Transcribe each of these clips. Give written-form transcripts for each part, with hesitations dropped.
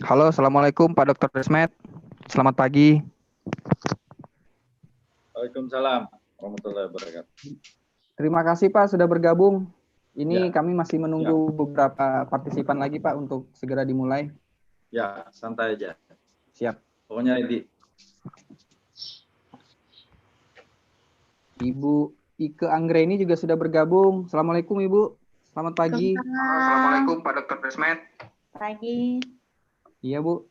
Halo, Assalamualaikum Pak Dr. Desmet. Selamat pagi. Waalaikumsalam warahmatullahi wabarakatuh. Terima kasih Pak sudah bergabung. Ini Ya. kami masih menunggu beberapa partisipan lagi Pak untuk segera dimulai. Ya, santai aja. Siap. Pokoknya ready. Ibu Ike Anggreni juga sudah bergabung. Assalamualaikum Ibu. Selamat pagi. Assalamualaikum Pak Dr. Desmet. pagi, Iya Bu.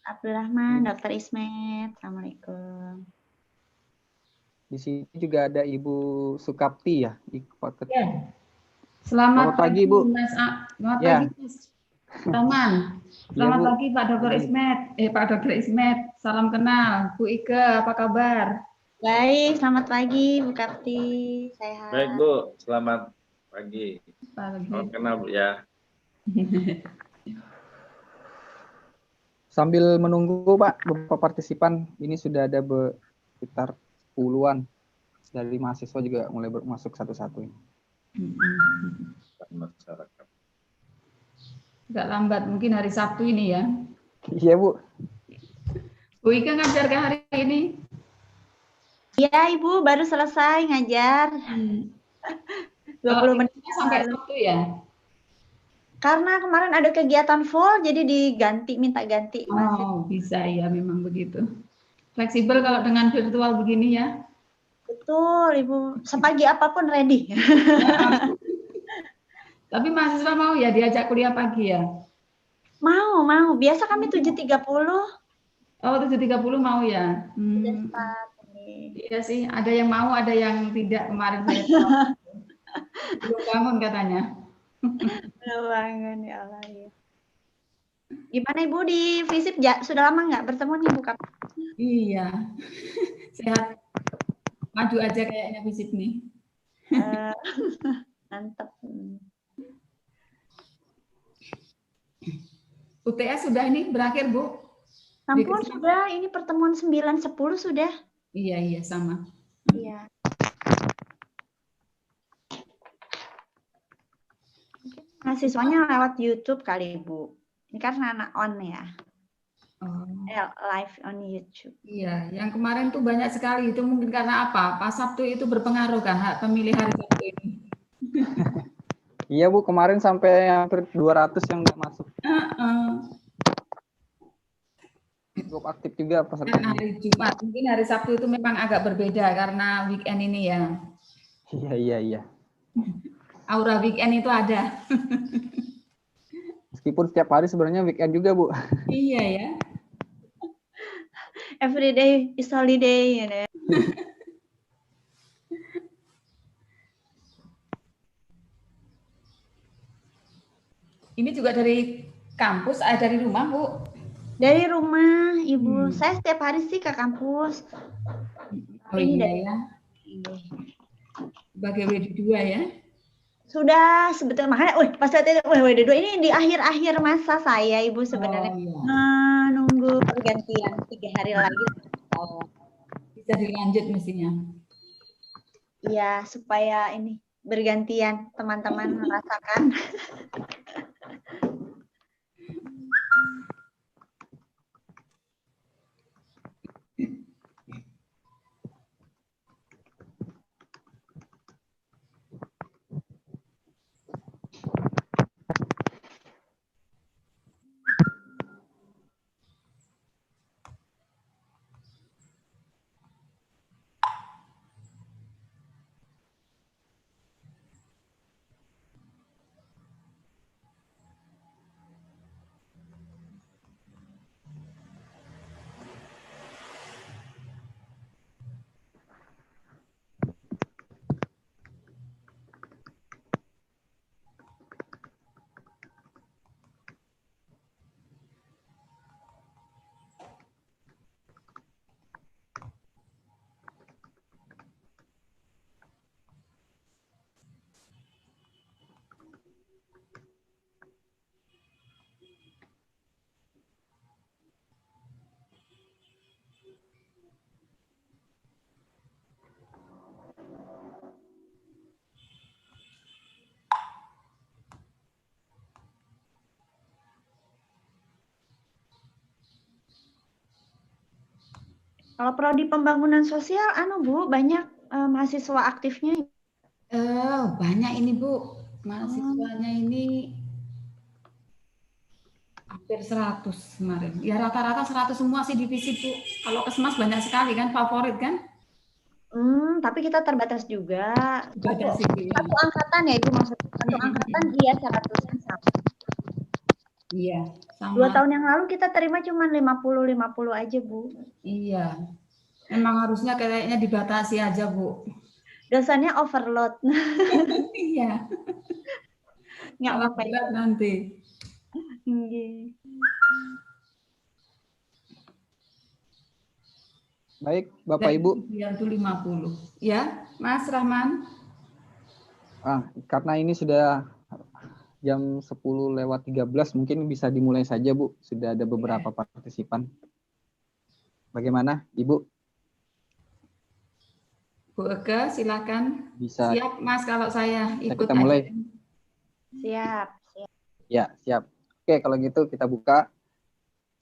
Abdurrahman, Dr. Ismet. Assalamualaikum. Di sini juga ada Ibu Sukapti ya. Ya. Selamat pagi Bu. Mas Selamat Ya. pagi Mas Roman. Selamat Bu. pagi Pak Dr. Ismet. Pak Dr. Ismet. Salam kenal. Bu Ike, apa kabar? Baik, selamat pagi Bu Kapti. Sehat. Baik Bu, selamat pagi. Pagi. Salam kenal Bu ya. Sambil menunggu Pak, beberapa partisipan ini sudah ada sekitar puluhan dari mahasiswa juga mulai masuk satu-satu. Masyarakat. Agak lambat mungkin hari Sabtu ini ya. Iya Bu. Bu Ike ngajar ke hari ini? Iya Ibu, baru selesai ngajar. 20 menit sampai Sabtu ya? Karena kemarin ada kegiatan full, jadi minta ganti. Oh, bisa ya, memang begitu. Fleksibel kalau dengan virtual begini ya. Betul Ibu, sepagi apapun ready. Tapi mahasiswa mau ya diajak kuliah pagi ya? Mau. Biasa kami 7.30. Oh, 7.30 mau ya? Iya sih, ada yang mau, ada yang tidak. Kemarin saya belum bangun katanya. Belum bangun, ya Allah. Ya. Gimana Ibu di FISIP? Sudah lama nggak bertemu nih Bu Kapti? Iya, sehat. Maju aja kayaknya FISIP nih. Mantap. UTS sudah ini berakhir Bu? Ampun sudah, ini pertemuan 9-10 sudah. Iya, sama. Iya. Mahasiswanya lewat YouTube kali Bu. Ini kan anak on ya. Oh. Live on YouTube. Iya, yang kemarin tuh banyak sekali. Itu mungkin karena apa? Pas Sabtu itu berpengaruh kan hak pemilih hari Sabtu ini. Iya Bu, kemarin sampai hampir 200 yang nggak masuk. Cukup aktif juga peserta. Hari Jumat, mungkin hari Sabtu itu memang agak berbeda karena weekend ini ya. Iya. Aura weekend itu ada. Meskipun setiap hari sebenarnya weekend juga Bu. Iya ya. Every day is holiday. Ya. Ini juga dari kampus, dari rumah Bu? Dari rumah Ibu. Saya setiap hari sih ke kampus. Oh ini iya ya. Sebagai WD2 ya? Sudah sebetulnya, makanya pas saat itu WD2 ini di akhir-akhir masa saya Ibu sebenarnya. Nunggu pergantian 3 hari lagi. Bisa dilanjut mestinya. Iya, supaya ini bergantian teman-teman merasakan. Kalau prodi pembangunan sosial, Bu, banyak mahasiswa aktifnya. Banyak ini Bu, mahasiswanya ini hampir 100 kemarin. Ya rata-rata 100 semua sih divisi Bu. Kalau Kesmas banyak sekali kan, favorit kan? Tapi kita terbatas juga. Terbatas Satu angkatan ya Ibu maksudnya. Satu angkatan iya 100-an sama. Iya, sama. 2 tahun yang lalu kita terima cuma 50 aja Bu. Iya. Memang harusnya kayaknya dibatasi aja Bu. Dosennya overload. Iya. Nggak Salah apa-apa. berat nanti. Baik, Bapak Ibu. Itu 50. Ya, Mas Rahman. Karena ini sudah jam 10:13, mungkin bisa dimulai saja, Bu. Sudah ada beberapa partisipan. Bagaimana, Ibu? Bu Eke, silakan. Bisa. Siap, Mas, kalau saya ikut. Kita mulai. Siap. Ya, siap. Oke, kalau gitu kita buka.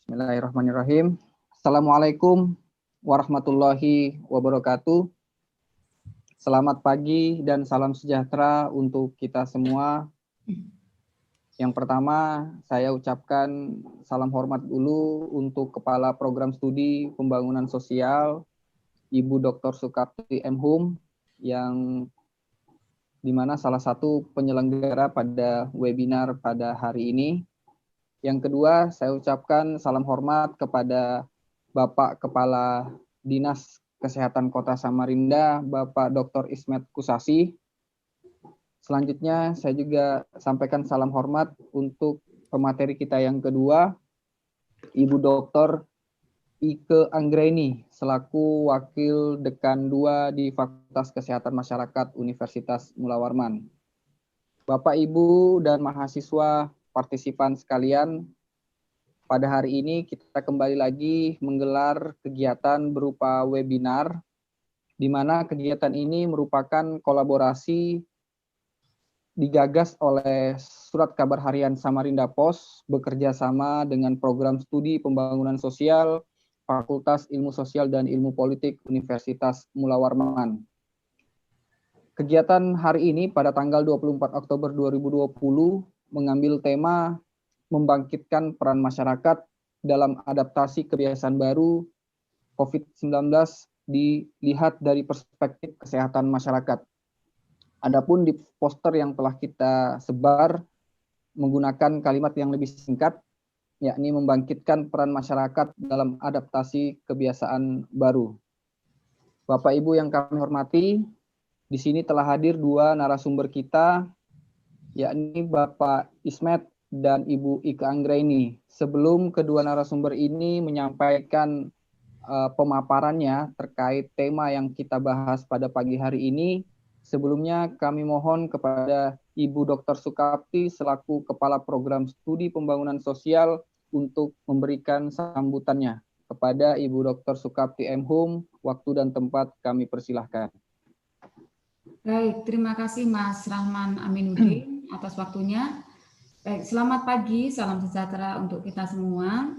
Bismillahirrahmanirrahim. Assalamualaikum warahmatullahi wabarakatuh. Selamat pagi dan salam sejahtera untuk kita semua. Yang pertama, saya ucapkan salam hormat dulu untuk Kepala Program Studi Pembangunan Sosial, Ibu Dr. Sukapti M. Hum, yang dimana salah satu penyelenggara pada webinar pada hari ini. Yang kedua, saya ucapkan salam hormat kepada Bapak Kepala Dinas Kesehatan Kota Samarinda, Bapak Dr. Ismet Kusasi. Selanjutnya, saya juga sampaikan salam hormat untuk pemateri kita yang kedua, Ibu Dr. Ike Anggraini, selaku Wakil Dekan 2 di Fakultas Kesehatan Masyarakat Universitas Mula Warman. Bapak, Ibu, dan mahasiswa partisipan sekalian, pada hari ini kita kembali lagi menggelar kegiatan berupa webinar, di mana kegiatan ini merupakan kolaborasi digagas oleh Surat Kabar Harian Samarinda Pos bekerja sama dengan Program Studi Pembangunan Sosial Fakultas Ilmu Sosial dan Ilmu Politik Universitas Mula Warman. Kegiatan hari ini pada tanggal 24 Oktober 2020 mengambil tema membangkitkan peran masyarakat dalam adaptasi kebiasaan baru COVID-19 dilihat dari perspektif kesehatan masyarakat. Adapun di poster yang telah kita sebar menggunakan kalimat yang lebih singkat, yakni membangkitkan peran masyarakat dalam adaptasi kebiasaan baru. Bapak Ibu yang kami hormati, di sini telah hadir 2 narasumber kita, yakni Bapak Ismet dan Ibu Ike Anggraini. Sebelum kedua narasumber ini menyampaikan pemaparannya terkait tema yang kita bahas pada pagi hari ini, sebelumnya kami mohon kepada Ibu Dr. Sukapti selaku Kepala Program Studi Pembangunan Sosial untuk memberikan sambutannya. Kepada Ibu Dr. Sukapti M. Hum, waktu dan tempat kami persilahkan. Baik, terima kasih Mas Rahman Aminuddin atas waktunya. Baik, selamat pagi, salam sejahtera untuk kita semua.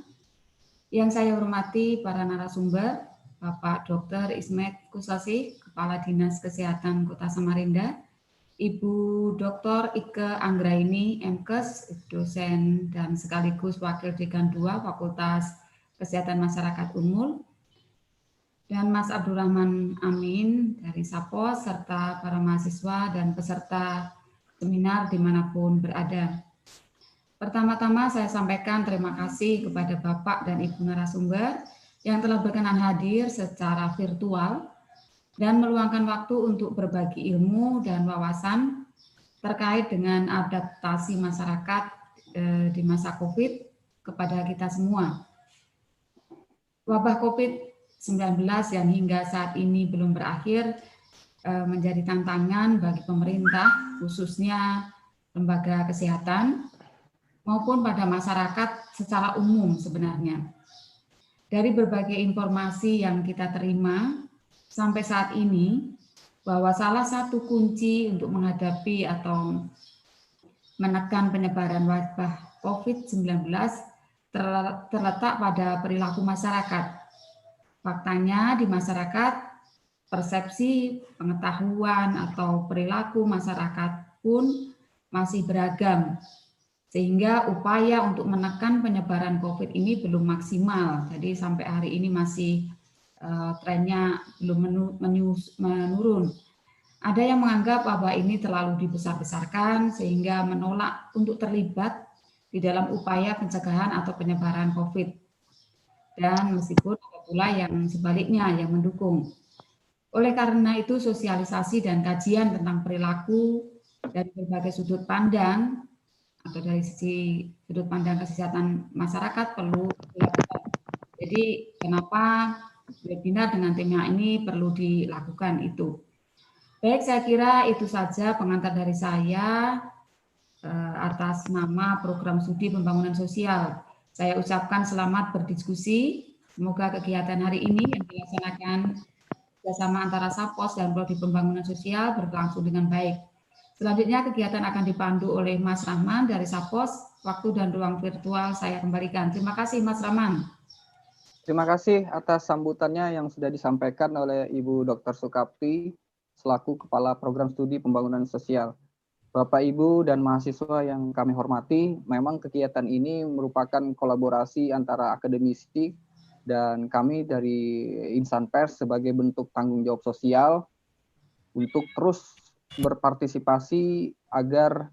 Yang saya hormati para narasumber, Bapak Dr. Ismet Kusasi, Kepala Dinas Kesehatan Kota Samarinda, Ibu Dr. Ike Anggraini, MKes, dosen dan sekaligus Wakil Dekan 2 Fakultas Kesehatan Masyarakat Unmul, dan Mas Abdurrahman Amin dari Sapos, serta para mahasiswa dan peserta seminar dimanapun berada. Pertama-tama saya sampaikan terima kasih kepada Bapak dan Ibu narasumber yang telah berkenan hadir secara virtual dan meluangkan waktu untuk berbagi ilmu dan wawasan terkait dengan adaptasi masyarakat di masa COVID kepada kita semua. Wabah COVID-19 yang hingga saat ini belum berakhir menjadi tantangan bagi pemerintah, khususnya lembaga kesehatan, maupun pada masyarakat secara umum sebenarnya. Dari berbagai informasi yang kita terima sampai saat ini, bahwa salah satu kunci untuk menghadapi atau menekan penyebaran wabah COVID-19 terletak pada perilaku masyarakat. Faktanya di masyarakat, persepsi, pengetahuan, atau perilaku masyarakat pun masih beragam, sehingga upaya untuk menekan penyebaran COVID ini belum maksimal. Jadi sampai hari ini masih trennya belum menurun. Ada yang menganggap wabah ini terlalu dibesar-besarkan sehingga menolak untuk terlibat di dalam upaya pencegahan atau penyebaran COVID. Dan meskipun ada pula yang sebaliknya yang mendukung. Oleh karena itu, sosialisasi dan kajian tentang perilaku dari berbagai sudut pandang atau dari sisi sudut pandang kesehatan masyarakat perlu dilakukan. Jadi kenapa webinar dengan tema ini perlu dilakukan itu. Baik, saya kira itu saja pengantar dari saya atas nama program studi pembangunan sosial. Saya ucapkan selamat berdiskusi. Semoga kegiatan hari ini yang dilaksanakan bersama antara Sapos dan Prodi Pembangunan Sosial berlangsung dengan baik. Selanjutnya kegiatan akan dipandu oleh Mas Rahman dari Sapos. Waktu dan ruang virtual saya kembalikan. Terima kasih Mas Rahman. Terima kasih atas sambutannya yang sudah disampaikan oleh Ibu Dr. Sukapti selaku Kepala Program Studi Pembangunan Sosial. Bapak, Ibu, dan mahasiswa yang kami hormati, memang kegiatan ini merupakan kolaborasi antara akademisi dan kami dari insan pers sebagai bentuk tanggung jawab sosial untuk terus berpartisipasi agar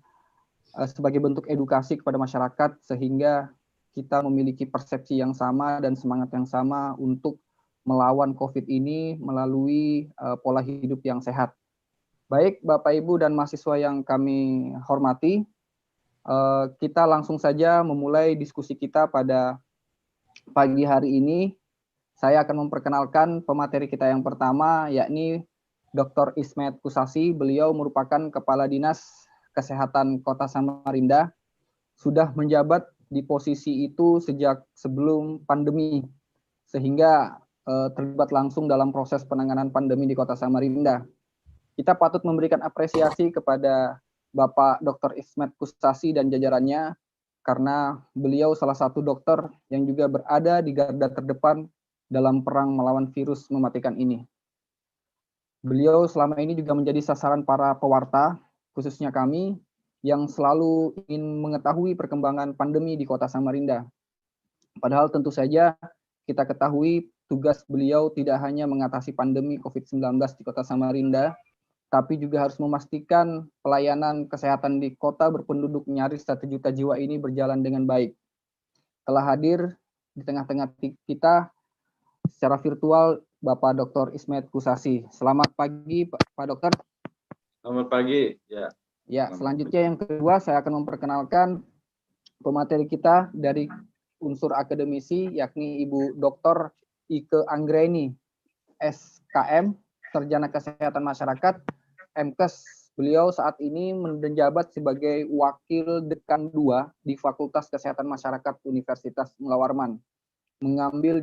sebagai bentuk edukasi kepada masyarakat sehingga kita memiliki persepsi yang sama dan semangat yang sama untuk melawan COVID ini melalui pola hidup yang sehat. Baik, Bapak, Ibu, dan mahasiswa yang kami hormati, kita langsung saja memulai diskusi kita pada pagi hari ini. Saya akan memperkenalkan pemateri kita yang pertama, yakni Dr. Ismet Kusasi. Beliau merupakan Kepala Dinas Kesehatan Kota Samarinda, sudah menjabat di posisi itu sejak sebelum pandemi, sehingga terlibat langsung dalam proses penanganan pandemi di Kota Samarinda. Kita patut memberikan apresiasi kepada Bapak Dr. Ismet Kusasi dan jajarannya, karena beliau salah satu dokter yang juga berada di garda terdepan dalam perang melawan virus mematikan ini. Beliau selama ini juga menjadi sasaran para pewarta, khususnya kami, yang selalu ingin mengetahui perkembangan pandemi di Kota Samarinda. Padahal tentu saja kita ketahui tugas beliau tidak hanya mengatasi pandemi COVID-19 di Kota Samarinda, tapi juga harus memastikan pelayanan kesehatan di kota berpenduduk nyaris 1 juta jiwa ini berjalan dengan baik. Telah hadir di tengah-tengah kita secara virtual Bapak Dr. Ismet Kusasi. Selamat pagi Pak Dokter. Selamat pagi. Ya, selanjutnya yang kedua saya akan memperkenalkan pemateri kita dari unsur akademisi, yakni Ibu Dr. Ike Anggreni, SKM, Sarjana Kesehatan Masyarakat, MKes. Beliau saat ini menjabat sebagai Wakil Dekan 2 di Fakultas Kesehatan Masyarakat Universitas Mula Warman, mengambil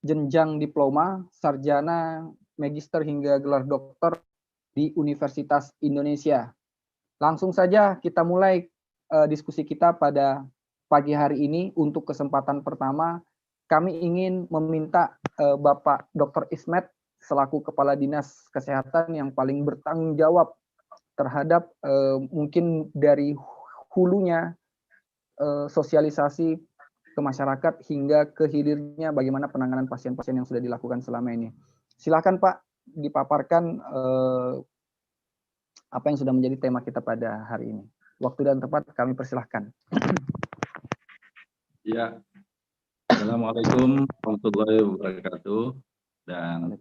jenjang diploma, sarjana, magister hingga gelar doktor di Universitas Indonesia. Langsung saja kita mulai diskusi kita pada pagi hari ini. Untuk kesempatan pertama, kami ingin meminta Bapak Dr. Ismet selaku Kepala Dinas Kesehatan yang paling bertanggung jawab terhadap mungkin dari hulunya sosialisasi ke masyarakat hingga ke hilirnya bagaimana penanganan pasien-pasien yang sudah dilakukan selama ini. Silakan Pak dipaparkan apa yang sudah menjadi tema kita pada hari ini. Waktu dan tempat kami persilahkan. Ya, Assalamualaikum warahmatullahi wabarakatuh dan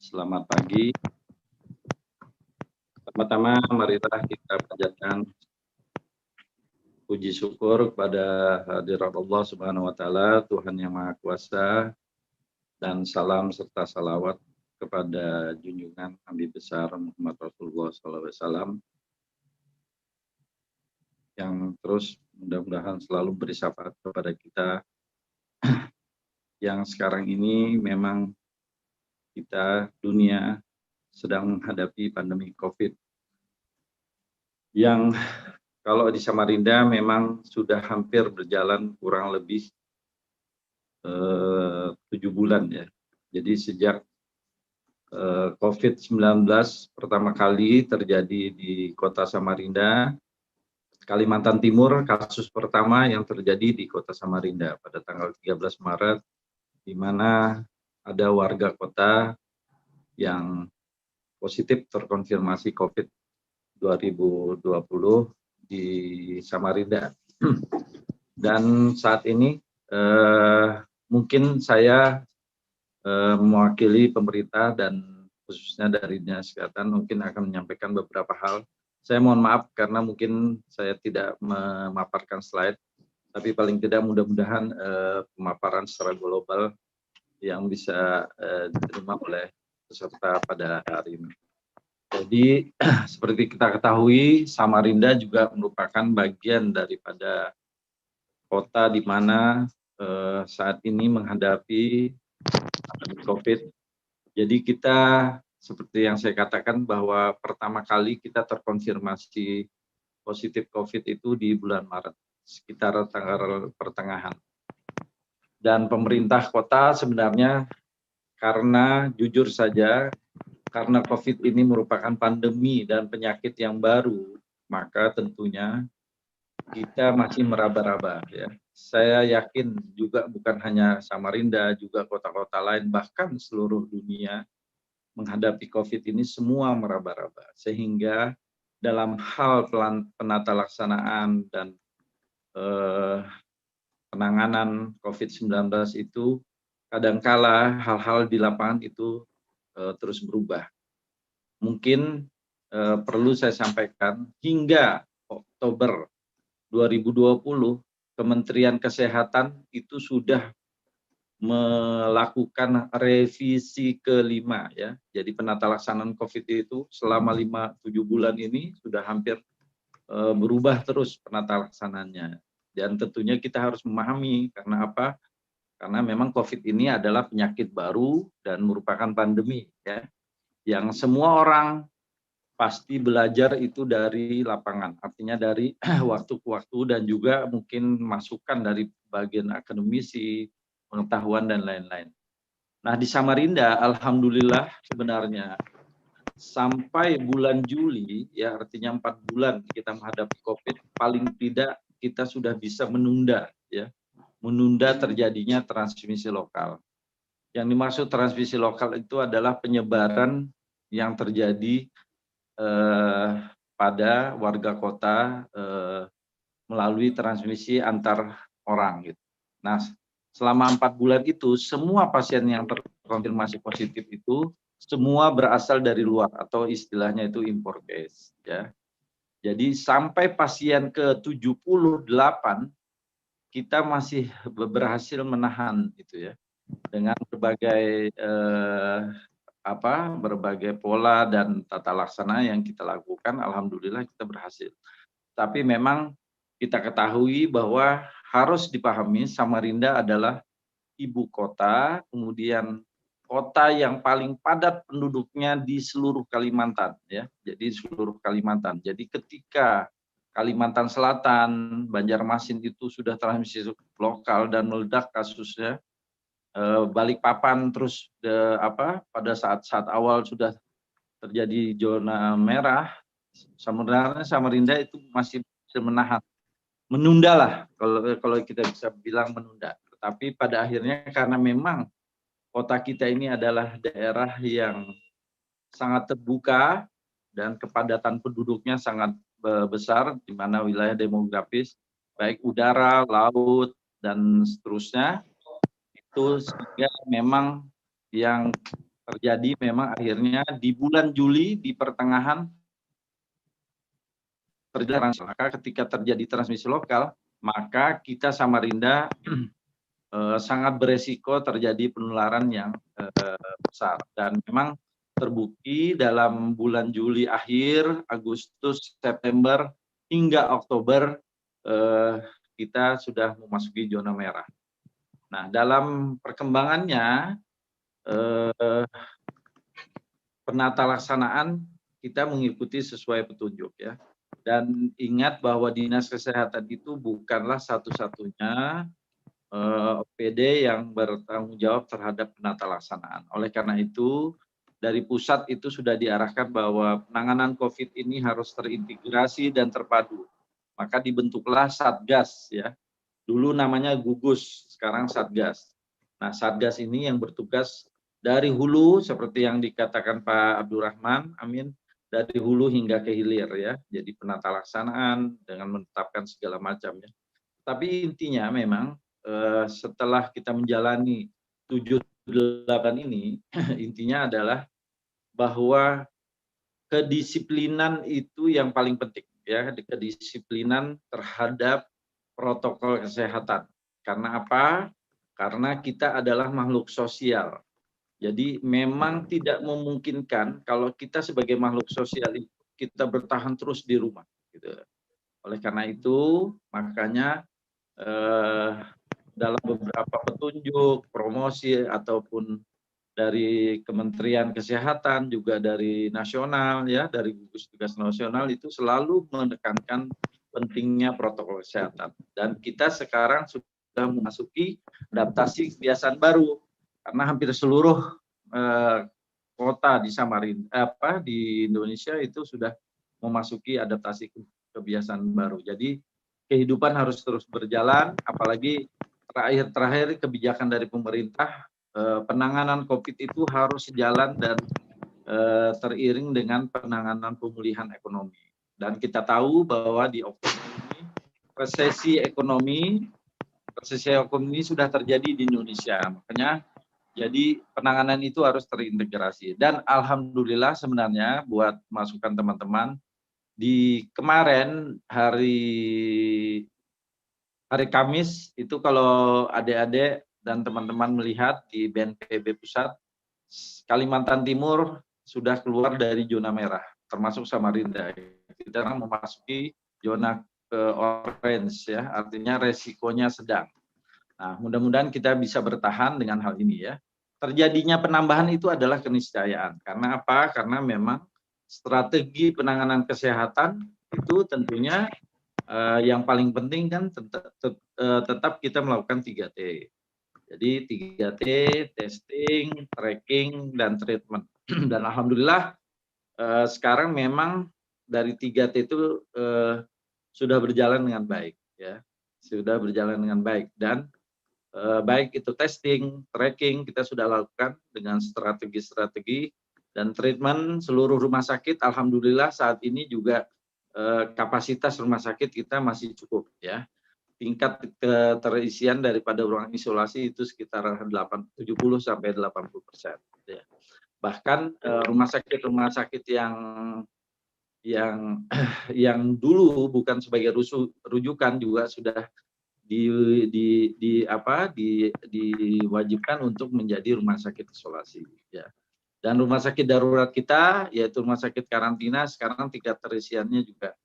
selamat pagi. Pertama-tama marilah kita panjatkan puji syukur kepada hadirat Allah Subhanahu wa taala, Tuhan yang Maha Kuasa, dan salam serta salawat kepada junjungan Nabi besar Muhammad Rasulullah SAW yang terus mudah-mudahan selalu beri syafaat kepada kita yang sekarang ini memang kita dunia sedang menghadapi pandemi COVID yang kalau di Samarinda memang sudah hampir berjalan kurang lebih 7 bulan ya. Jadi sejak COVID-19 pertama kali terjadi di Kota Samarinda, Kalimantan Timur, kasus pertama yang terjadi di Kota Samarinda pada tanggal 13 Maret, di mana ada warga kota yang positif terkonfirmasi COVID 2020 di Samarinda. Dan saat ini mungkin saya mewakili pemerintah dan khususnya dari Dinas Kesehatan mungkin akan menyampaikan beberapa hal. Saya mohon maaf karena mungkin saya tidak memaparkan slide, tapi paling tidak mudah-mudahan pemaparan secara global yang bisa diterima oleh peserta pada hari ini. Jadi seperti kita ketahui, Samarinda juga merupakan bagian daripada kota di mana saat ini menghadapi COVID. Jadi kita seperti yang saya katakan bahwa pertama kali kita terkonfirmasi positif COVID itu di bulan Maret, sekitar tanggal pertengahan. Dan pemerintah kota sebenarnya karena jujur saja, karena COVID ini merupakan pandemi dan penyakit yang baru, maka tentunya kita masih meraba-raba ya. Saya yakin juga bukan hanya Samarinda, juga kota-kota lain, bahkan seluruh dunia menghadapi COVID ini semua meraba-raba. Sehingga dalam hal penata laksanaan dan penanganan COVID-19 itu, kadangkala hal-hal di lapangan itu terus berubah. Mungkin perlu saya sampaikan, hingga Oktober 2020, Kementerian Kesehatan itu sudah melakukan revisi kelima ya. Jadi penata laksanaan COVID itu selama 5-7 bulan ini sudah hampir berubah terus penata laksanaannya. Dan tentunya kita harus memahami karena apa? Karena memang COVID ini adalah penyakit baru dan merupakan pandemi ya. Yang semua orang pasti belajar itu dari lapangan, artinya dari waktu ke waktu dan juga mungkin masukan dari bagian akademisi, pengetahuan dan lain-lain. Nah di Samarinda, alhamdulillah sebenarnya sampai bulan Juli, ya artinya 4 bulan kita menghadapi COVID, paling tidak kita sudah bisa menunda, ya, menunda terjadinya transmisi lokal. Yang dimaksud transmisi lokal itu adalah penyebaran yang terjadi pada warga kota melalui transmisi antar orang gitu. Nah, selama 4 bulan itu semua pasien yang terkonfirmasi positif itu semua berasal dari luar atau istilahnya itu import case ya. Jadi sampai pasien ke-78 kita masih berhasil menahan itu ya. Dengan berbagai berbagai pola dan tata laksana yang kita lakukan, alhamdulillah kita berhasil. Tapi memang kita ketahui bahwa harus dipahami Samarinda adalah ibu kota, kemudian kota yang paling padat penduduknya di seluruh Kalimantan ya. Jadi seluruh Kalimantan. Jadi ketika Kalimantan Selatan, Banjarmasin itu sudah transmisi lokal dan meledak kasusnya, Balikpapan terus pada saat awal sudah terjadi zona merah, sebenarnya Samarinda itu masih menahan, menunda lah kalau kita bisa bilang menunda. Tetapi pada akhirnya karena memang kota kita ini adalah daerah yang sangat terbuka dan kepadatan penduduknya sangat besar, di mana wilayah demografis baik udara, laut dan seterusnya. Itu sehingga memang yang terjadi memang akhirnya di bulan Juli di pertengahan terjadi, maka ketika terjadi transmisi lokal maka kita Samarinda sangat beresiko terjadi penularan yang besar dan memang terbukti dalam bulan Juli akhir, Agustus, September hingga Oktober kita sudah memasuki zona merah. Nah, dalam perkembangannya penata laksanaan kita mengikuti sesuai petunjuk ya. Dan ingat bahwa Dinas Kesehatan itu bukanlah satu-satunya OPD yang bertanggung jawab terhadap penata laksanaan. Oleh karena itu, dari pusat itu sudah diarahkan bahwa penanganan COVID ini harus terintegrasi dan terpadu. Maka dibentuklah Satgas, ya. Dulu namanya gugus, sekarang Satgas. Nah, Satgas ini yang bertugas dari hulu seperti yang dikatakan Pak Abdurrahman, amin, dari hulu hingga ke hilir, ya. Jadi penata laksanaan dengan menetapkan segala macam, ya. Tapi intinya memang setelah kita menjalani 7-8 ini, intinya adalah bahwa kedisiplinan itu yang paling penting, ya, kedisiplinan terhadap protokol kesehatan. Karena apa? Karena kita adalah makhluk sosial. Jadi memang tidak memungkinkan kalau kita sebagai makhluk sosial itu kita bertahan terus di rumah, gitu. Oleh karena itu, makanya dalam beberapa petunjuk, promosi, ataupun dari Kementerian Kesehatan, juga dari nasional, ya, dari gugus tugas nasional itu selalu menekankan pentingnya protokol kesehatan. Dan kita sekarang sudah memasuki adaptasi kebiasaan baru, karena hampir seluruh kota di di Indonesia itu sudah memasuki adaptasi kebiasaan baru. Jadi kehidupan harus terus berjalan, apalagi terakhir kebijakan dari pemerintah, penanganan COVID itu harus sejalan dan teriring dengan penanganan pemulihan ekonomi. Dan kita tahu bahwa di Oktober ini resesi ekonomi sudah terjadi di Indonesia. Makanya jadi penanganan itu harus terintegrasi. Dan alhamdulillah sebenarnya buat masukan teman-teman, di kemarin hari Kamis itu kalau adik-adik dan teman-teman melihat di BNPB Pusat, Kalimantan Timur sudah keluar dari zona merah, termasuk Samarinda. Kita memasuki zona orange, ya, artinya resikonya sedang. Nah, mudah-mudahan kita bisa bertahan dengan hal ini, ya. Terjadinya penambahan itu adalah keniscayaan. Karena apa? Karena memang strategi penanganan kesehatan itu tentunya yang paling penting kan tetap kita melakukan 3T. Jadi 3T, testing, tracking, dan treatment. Dan alhamdulillah sekarang memang dari 3T itu sudah berjalan dengan baik, ya. Sudah berjalan dengan baik, dan baik itu testing, tracking kita sudah lakukan dengan strategi-strategi, dan treatment seluruh rumah sakit alhamdulillah saat ini juga kapasitas rumah sakit kita masih cukup, ya. Tingkat keterisian daripada ruang isolasi itu sekitar 70 sampai 80%, ya. Bahkan rumah sakit yang dulu bukan sebagai rujukan juga sudah diwajibkan untuk menjadi rumah sakit isolasi, ya. Dan rumah sakit darurat kita, yaitu rumah sakit karantina, sekarang tingkat terisiannya juga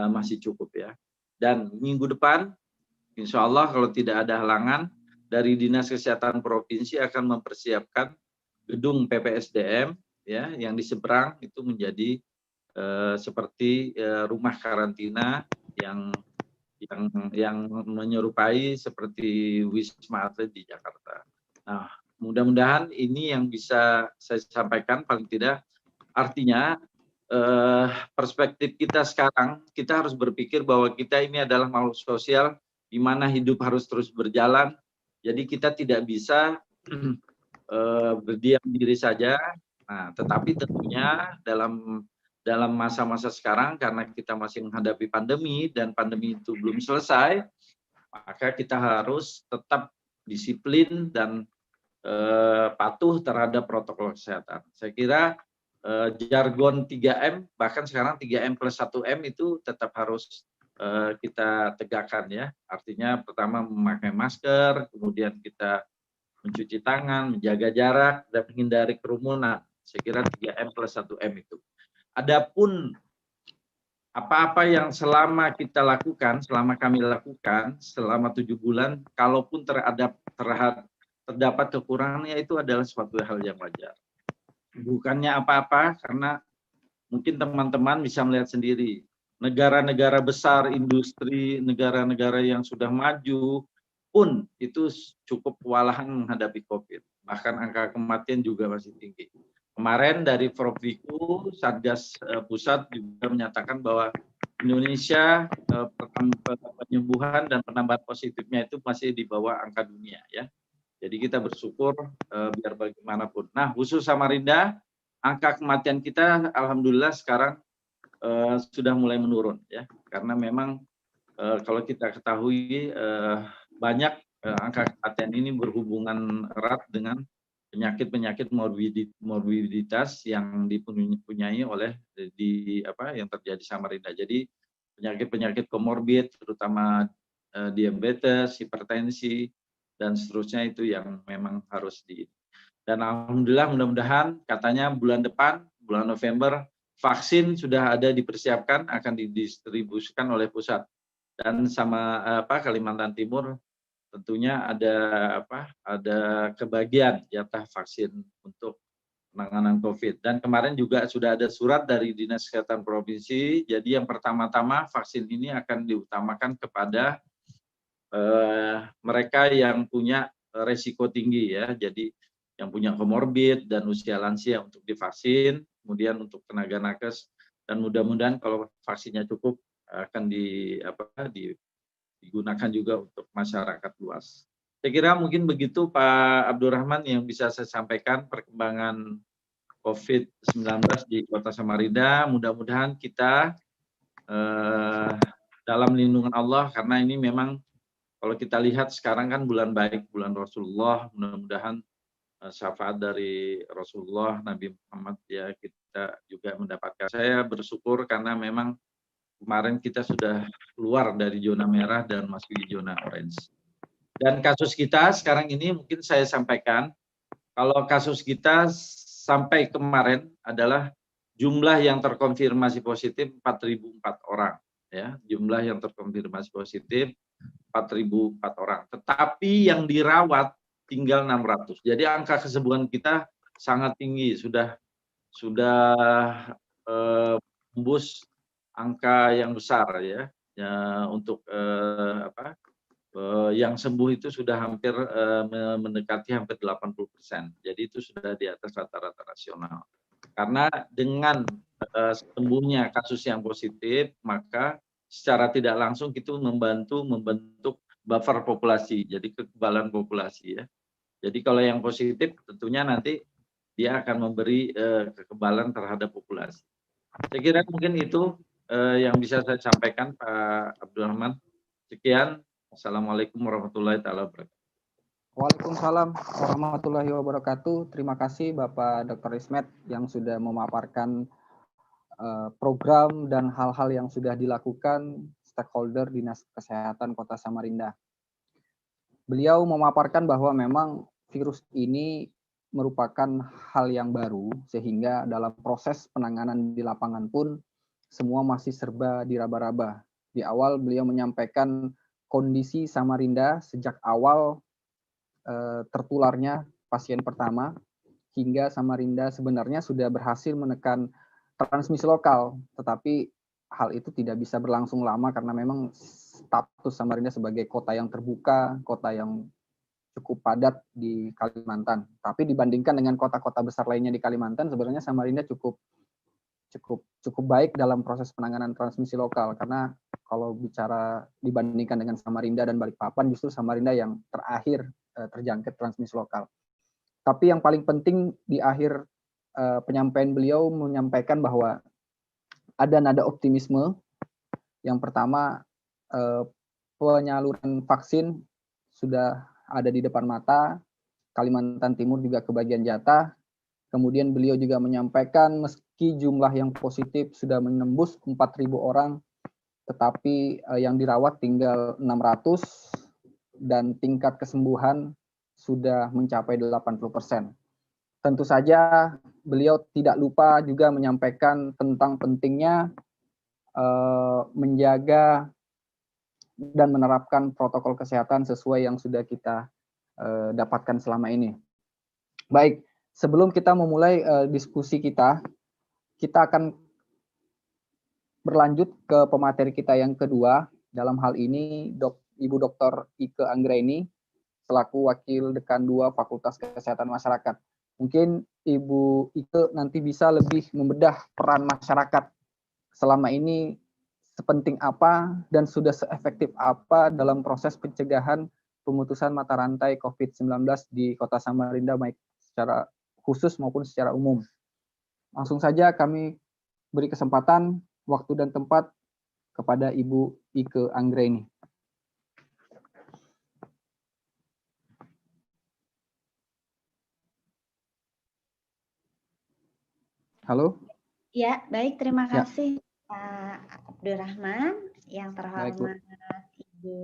masih cukup, ya. Dan minggu depan, insya Allah kalau tidak ada halangan, dari Dinas Kesehatan Provinsi akan mempersiapkan gedung PPSDM, ya, yang di seberang itu menjadi seperti rumah karantina yang menyerupai seperti Wisma Atlet di Jakarta. Nah, mudah-mudahan ini yang bisa saya sampaikan, paling tidak artinya perspektif kita sekarang, kita harus berpikir bahwa kita ini adalah makhluk sosial di mana hidup harus terus berjalan. Jadi kita tidak bisa berdiam diri saja. Nah, tetapi tentunya dalam masa-masa sekarang, karena kita masih menghadapi pandemi dan pandemi itu belum selesai, maka kita harus tetap disiplin dan patuh terhadap protokol kesehatan. Saya kira jargon 3M, bahkan sekarang 3M plus 1M itu tetap harus kita tegakkan, ya. Artinya pertama memakai masker, kemudian kita mencuci tangan, menjaga jarak, dan menghindari kerumunan. Saya kira 3M plus 1M itu. Adapun apa-apa yang selama kita lakukan, selama kami lakukan, selama 7 bulan, kalaupun terdapat kekurangannya, itu adalah suatu hal yang wajar. Bukannya apa-apa, karena mungkin teman-teman bisa melihat sendiri, negara-negara besar, industri, negara-negara yang sudah maju, pun itu cukup kewalahan menghadapi COVID. Bahkan angka kematian juga masih tinggi. Kemarin dari Provdiku, Satgas Pusat juga menyatakan bahwa Indonesia penyembuhan dan penambahan positifnya itu masih di bawah angka dunia ya. Jadi kita bersyukur biar bagaimanapun. Nah, khusus Samarinda, angka kematian kita alhamdulillah sekarang sudah mulai menurun ya. Karena memang kalau kita ketahui banyak angka kematian ini berhubungan erat dengan penyakit-penyakit morbiditas yang dipunyai oleh yang terjadi Samarinda. Jadi penyakit-penyakit komorbid terutama diabetes, hipertensi dan seterusnya itu yang memang harus dan alhamdulillah mudah-mudahan katanya bulan depan, bulan November, vaksin sudah ada dipersiapkan akan didistribusikan oleh pusat. Dan sama Kalimantan Timur tentunya ada kebagian jatah vaksin untuk penanganan COVID. Dan kemarin juga sudah ada surat dari Dinas Kesehatan Provinsi. Jadi yang pertama-tama vaksin ini akan diutamakan kepada mereka yang punya resiko tinggi ya. Jadi yang punya komorbid dan usia lansia untuk divaksin. Kemudian untuk tenaga nakes dan mudah-mudahan kalau vaksinnya cukup akan digunakan juga untuk masyarakat luas. Saya kira mungkin begitu Pak Abdurrahman yang bisa saya sampaikan perkembangan COVID-19 di Kota Samarinda. Mudah-mudahan kita dalam lindungan Allah, karena ini memang kalau kita lihat sekarang kan bulan baik, bulan Rasulullah, mudah-mudahan syafaat dari Rasulullah, Nabi Muhammad ya kita juga mendapatkan. Saya bersyukur karena memang kemarin kita sudah keluar dari zona merah dan masuk di zona orange. Dan kasus kita sekarang ini mungkin saya sampaikan, kalau kasus kita sampai kemarin adalah jumlah yang terkonfirmasi positif 4.004 orang. Ya, jumlah yang terkonfirmasi positif 4.004 orang. Tetapi yang dirawat tinggal 600. Jadi angka kesembuhan kita sangat tinggi, sudah tembus angka yang besar ya untuk yang sembuh itu sudah hampir mendekati hampir 80%. Jadi itu sudah di atas rata-rata nasional. Karena dengan sembuhnya kasus yang positif, maka secara tidak langsung itu membentuk buffer populasi, jadi kekebalan populasi ya. Jadi kalau yang positif tentunya nanti dia akan memberi kekebalan terhadap populasi. Saya kira mungkin itu yang bisa saya sampaikan Pak Abdurrahman. Sekian. Assalamualaikum warahmatullahi wabarakatuh. Waalaikumsalam warahmatullahi wabarakatuh. Terima kasih Bapak Dr. Ismet yang sudah memaparkan program dan hal-hal yang sudah dilakukan stakeholder Dinas Kesehatan Kota Samarinda. Beliau memaparkan bahwa memang virus ini merupakan hal yang baru, sehingga dalam proses penanganan di lapangan pun semua masih serba diraba-raba. Di awal beliau menyampaikan kondisi Samarinda sejak awal tertularnya pasien pertama, hingga Samarinda sebenarnya sudah berhasil menekan transmisi lokal, tetapi hal itu tidak bisa berlangsung lama karena memang status Samarinda sebagai kota yang terbuka, kota yang cukup padat di Kalimantan. Tapi dibandingkan dengan kota-kota besar lainnya di Kalimantan, sebenarnya Samarinda cukup baik dalam proses penanganan transmisi lokal, karena kalau bicara dibandingkan dengan Samarinda dan Balikpapan, justru Samarinda yang terakhir terjangkit transmisi lokal. Tapi yang paling penting di akhir penyampaian beliau menyampaikan bahwa ada nada optimisme. Yang pertama, penyaluran vaksin sudah ada di depan mata, Kalimantan Timur juga kebagian jatah. Kemudian beliau juga menyampaikan meski jumlah yang positif sudah menembus 4.000 orang, tetapi yang dirawat tinggal 600 dan tingkat kesembuhan sudah mencapai 80%. Tentu saja beliau tidak lupa juga menyampaikan tentang pentingnya menjaga dan menerapkan protokol kesehatan sesuai yang sudah kita dapatkan selama ini. Baik, sebelum kita memulai diskusi kita akan berlanjut ke pemateri kita yang kedua. Dalam hal ini Ibu Dr. Ike Anggraini selaku Wakil Dekan 2 Fakultas Kesehatan Masyarakat. Mungkin Ibu Ike nanti bisa lebih membedah peran masyarakat selama ini sepenting apa dan sudah seefektif apa dalam proses pencegahan pemutusan mata rantai COVID-19 di Kota Samarinda, baik secara khusus maupun secara umum. Langsung saja kami beri kesempatan, waktu dan tempat kepada Ibu Ike Anggraini. Halo? Ya, baik. Terima kasih Pak Abdurrahman. Yang terhormat Ibu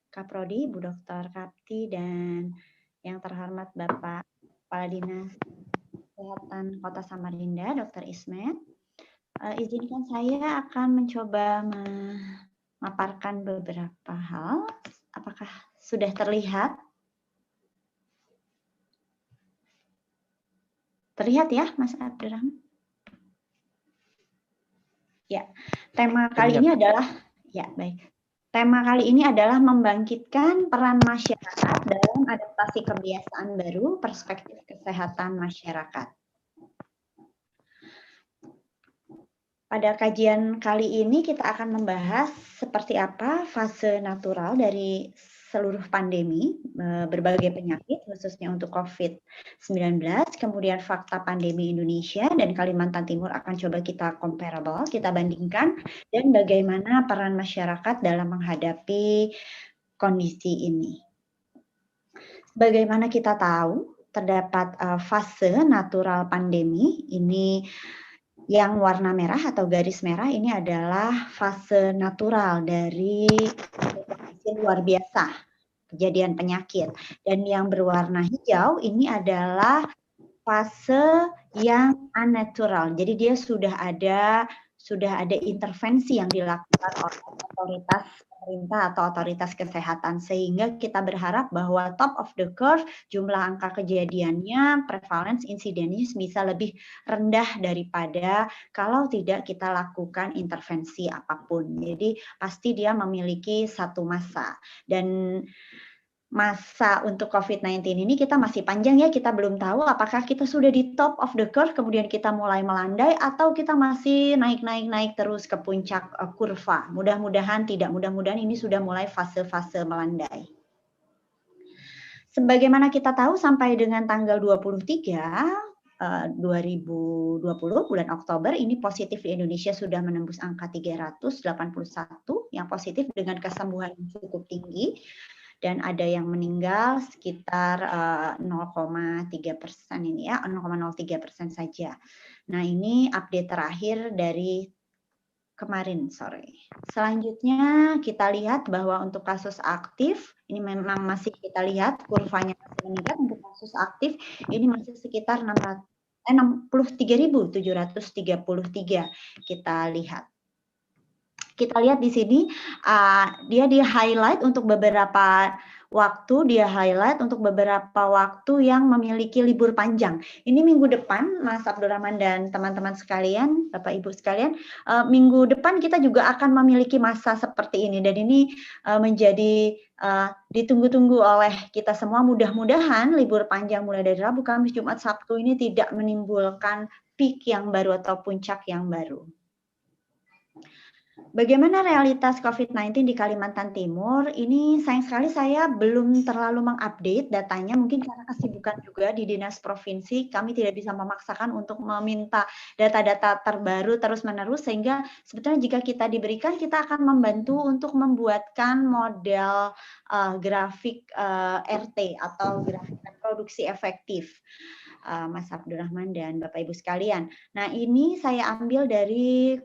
Kaprodi, Ibu Dr. Kapti, dan yang terhormat Bapak Kepala Dinas Kesehatan Kota Samarinda, Dr. Ismet. Izinkan saya akan mencoba memaparkan beberapa hal. Apakah sudah terlihat? Terlihat ya, Mas Abdurrahman? Ya, tema kali ini adalah, ya baik. Tema kali ini adalah membangkitkan peran masyarakat dalam adaptasi kebiasaan baru, perspektif kesehatan masyarakat. Pada kajian kali ini kita akan membahas seperti apa fase natural dari seluruh pandemi, berbagai penyakit, khususnya untuk COVID-19, kemudian fakta pandemi Indonesia dan Kalimantan Timur akan coba kita comparable, kita bandingkan, dan bagaimana peran masyarakat dalam menghadapi kondisi ini. Bagaimana kita tahu terdapat fase natural pandemi, ini yang warna merah atau garis merah ini adalah fase natural dari luar biasa, kejadian penyakit. Dan yang berwarna hijau ini adalah fase yang unnatural. Jadi dia sudah ada intervensi yang dilakukan oleh otoritas pemerintah atau otoritas kesehatan, sehingga kita berharap bahwa top of the curve, jumlah angka kejadiannya, prevalence insidennya bisa lebih rendah daripada kalau tidak kita lakukan intervensi apapun. Jadi pasti dia memiliki satu masa, dan masa untuk COVID-19 ini kita masih panjang ya, kita belum tahu apakah kita sudah di top of the curve, kemudian kita mulai melandai, atau kita masih naik terus ke puncak kurva. Mudah-mudahan tidak, mudah-mudahan ini sudah mulai fase-fase melandai. Sebagaimana kita tahu sampai dengan tanggal 23 2020 bulan Oktober ini positif di Indonesia sudah menembus angka 381 yang positif dengan kesembuhan yang cukup tinggi. Dan ada yang meninggal sekitar 0,3% ini ya, 0,03% saja. Nah ini update terakhir dari kemarin sore. Selanjutnya kita lihat bahwa untuk kasus aktif, ini memang masih kita lihat kurvanya masih meningkat. Untuk kasus aktif ini masih sekitar 63.733 kita lihat. Kita lihat di sini dia di-highlight untuk beberapa waktu, yang memiliki libur panjang. Ini minggu depan, Mas Abdurrahman dan teman-teman sekalian, Bapak Ibu sekalian, minggu depan kita juga akan memiliki masa seperti ini, dan ini menjadi ditunggu-tunggu oleh kita semua. Mudah-mudahan libur panjang mulai dari Rabu, Kamis, Jumat, Sabtu ini tidak menimbulkan peak yang baru atau puncak yang baru. Bagaimana realitas COVID-19 di Kalimantan Timur? Ini sayang sekali saya belum terlalu mengupdate datanya, mungkin karena kesibukan juga di Dinas Provinsi, kami tidak bisa memaksakan untuk meminta data-data terbaru terus-menerus, sehingga sebetulnya jika kita diberikan, kita akan membantu untuk membuatkan model grafik RT atau grafik produksi efektif. Mas Abdurrahman dan Bapak Ibu sekalian. Nah ini saya ambil dari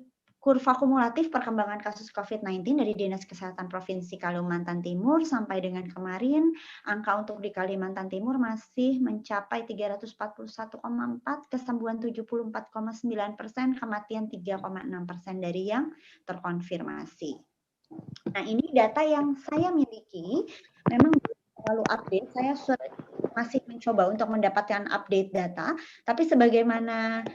kurva kumulatif perkembangan kasus COVID-19 dari Dinas Kesehatan Provinsi Kalimantan Timur sampai dengan kemarin, angka untuk di Kalimantan Timur masih mencapai 341,4, kesembuhan 74,9%, kematian 3,6% dari yang terkonfirmasi. Nah ini data yang saya miliki, memang belum terlalu update, saya masih mencoba untuk mendapatkan update data, tapi sebagaimana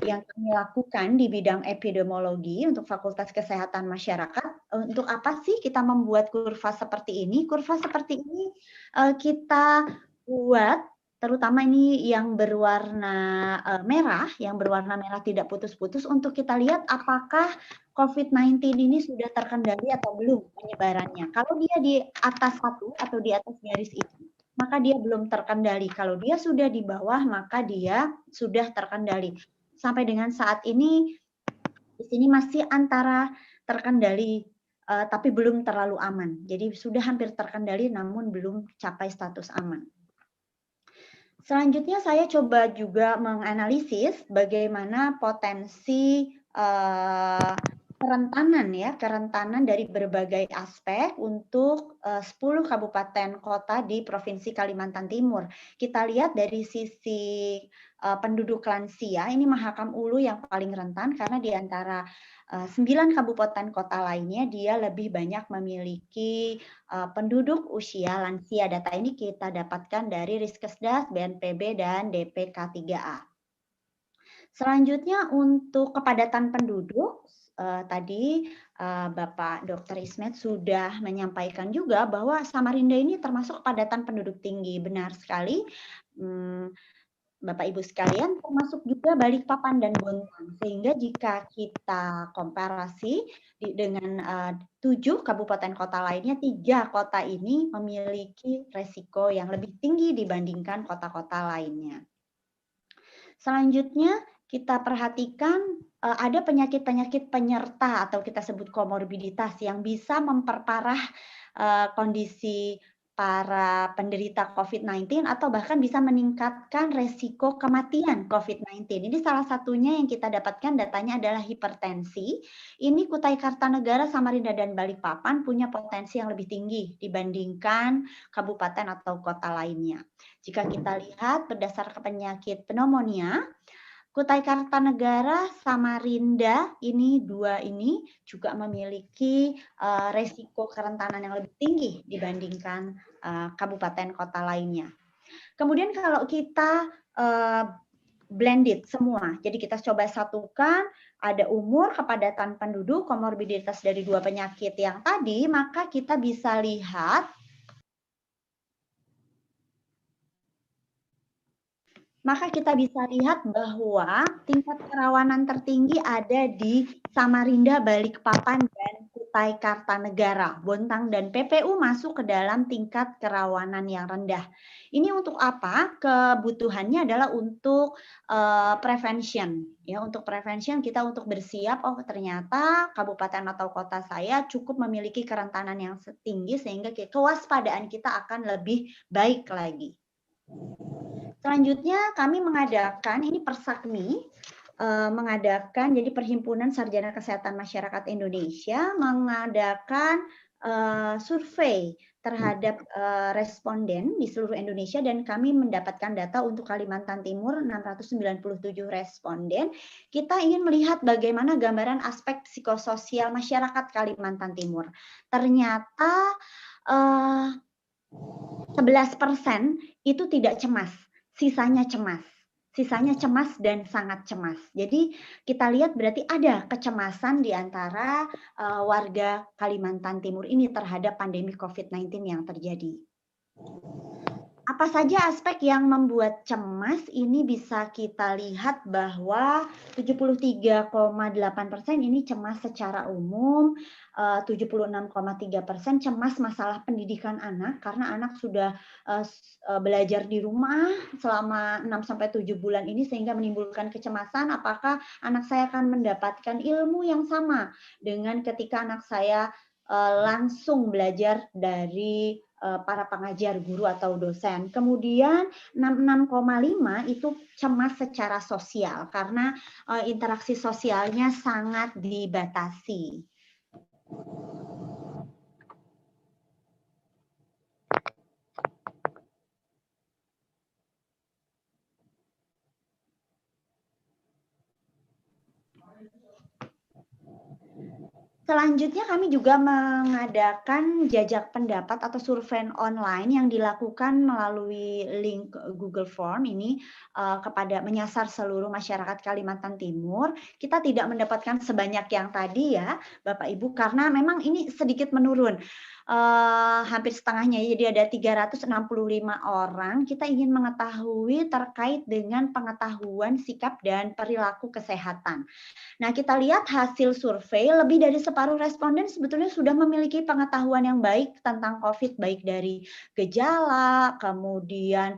yang kami lakukan di bidang epidemiologi untuk Fakultas Kesehatan Masyarakat, Untuk apa sih kita membuat kurva seperti ini? Kurva seperti ini kita buat, terutama ini yang berwarna merah, tidak putus-putus, untuk kita lihat apakah COVID-19 ini sudah terkendali atau belum penyebarannya. Kalau dia di atas 1 atau di atas garis itu, maka dia belum terkendali. Kalau dia sudah di bawah, maka dia sudah terkendali. Sampai dengan saat ini, di sini masih antara terkendali, tapi belum terlalu aman. Jadi sudah hampir terkendali, namun belum capai status aman. Selanjutnya saya coba juga menganalisis bagaimana potensi kerentanan dari berbagai aspek untuk 10 kabupaten kota di Provinsi Kalimantan Timur. Kita lihat dari sisi penduduk lansia, ini Mahakam Ulu yang paling rentan karena di antara 9 kabupaten kota lainnya dia lebih banyak memiliki penduduk usia lansia. Data ini kita dapatkan dari Riskesdas, BNPB, dan DPK3A. Selanjutnya untuk kepadatan penduduk, tadi Bapak Dr. Ismet sudah menyampaikan juga bahwa Samarinda ini termasuk kepadatan penduduk tinggi. Benar sekali, Bapak Ibu sekalian, termasuk juga Balikpapan dan Bontang. Sehingga jika kita komparasi dengan 7 kabupaten kota lainnya, 3 kota ini memiliki resiko yang lebih tinggi dibandingkan kota-kota lainnya. Selanjutnya kita perhatikan ada penyakit-penyakit penyerta atau kita sebut komorbiditas yang bisa memperparah kondisi para penderita COVID-19 atau bahkan bisa meningkatkan resiko kematian COVID-19. Ini salah satunya yang kita dapatkan datanya adalah hipertensi. Ini Kutai Kartanegara, Samarinda, dan Balikpapan punya potensi yang lebih tinggi dibandingkan kabupaten atau kota lainnya. Jika kita lihat berdasarkan penyakit pneumonia, Kutai Kartanegara, Samarinda, ini 2 ini juga memiliki resiko kerentanan yang lebih tinggi dibandingkan kabupaten kota lainnya. Kemudian kalau kita blended semua, jadi kita coba satukan, ada umur, kepadatan penduduk, komorbiditas dari 2 penyakit yang tadi, maka kita bisa lihat bahwa tingkat kerawanan tertinggi ada di Samarinda, Balikpapan, dan Kutai Kartanegara. Bontang dan PPU masuk ke dalam tingkat kerawanan yang rendah. Ini untuk apa? Kebutuhannya adalah untuk prevention. Ya, untuk prevention kita untuk bersiap, oh ternyata kabupaten atau kota saya cukup memiliki kerentanan yang tinggi sehingga kewaspadaan kita akan lebih baik lagi. Selanjutnya kami mengadakan, ini Persakmi, mengadakan, jadi Perhimpunan Sarjana Kesehatan Masyarakat Indonesia mengadakan survei terhadap responden di seluruh Indonesia dan kami mendapatkan data untuk Kalimantan Timur 697 responden. Kita ingin melihat bagaimana gambaran aspek psikososial masyarakat Kalimantan Timur. Ternyata 11% itu tidak cemas. Sisanya cemas dan sangat cemas. Jadi kita lihat berarti ada kecemasan di antara warga Kalimantan Timur ini terhadap pandemi COVID-19 yang terjadi. Apa saja aspek yang membuat cemas ini bisa kita lihat bahwa 73,8% ini cemas secara umum, 76,3% cemas masalah pendidikan anak karena anak sudah belajar di rumah selama 6-7 bulan ini sehingga menimbulkan kecemasan apakah anak saya akan mendapatkan ilmu yang sama dengan ketika anak saya langsung belajar dari para pengajar, guru atau dosen. Kemudian 66,5 itu cemas secara sosial karena interaksi sosialnya sangat dibatasi. Selanjutnya kami juga mengadakan jajak pendapat atau survei online yang dilakukan melalui link Google Form ini kepada menyasar seluruh masyarakat Kalimantan Timur. Kita tidak mendapatkan sebanyak yang tadi ya Bapak Ibu karena memang ini sedikit menurun. Hampir setengahnya, jadi ada 365 orang. Kita ingin mengetahui terkait dengan pengetahuan sikap dan perilaku kesehatan. Nah, kita lihat hasil survei, lebih dari separuh responden sebetulnya sudah memiliki pengetahuan yang baik tentang COVID, baik dari gejala, kemudian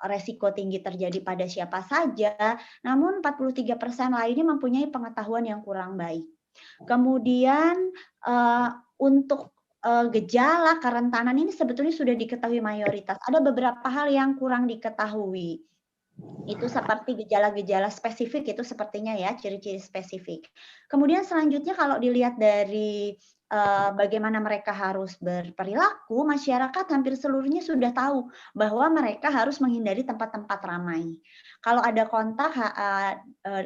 resiko tinggi terjadi pada siapa saja, namun 43% lainnya mempunyai pengetahuan yang kurang baik. Kemudian untuk gejala kerentanan ini sebetulnya sudah diketahui mayoritas. Ada beberapa hal yang kurang diketahui. Itu seperti gejala-gejala spesifik, itu sepertinya ya, ciri-ciri spesifik. Kemudian selanjutnya kalau dilihat dari bagaimana mereka harus berperilaku, masyarakat hampir seluruhnya sudah tahu bahwa mereka harus menghindari tempat-tempat ramai. Kalau ada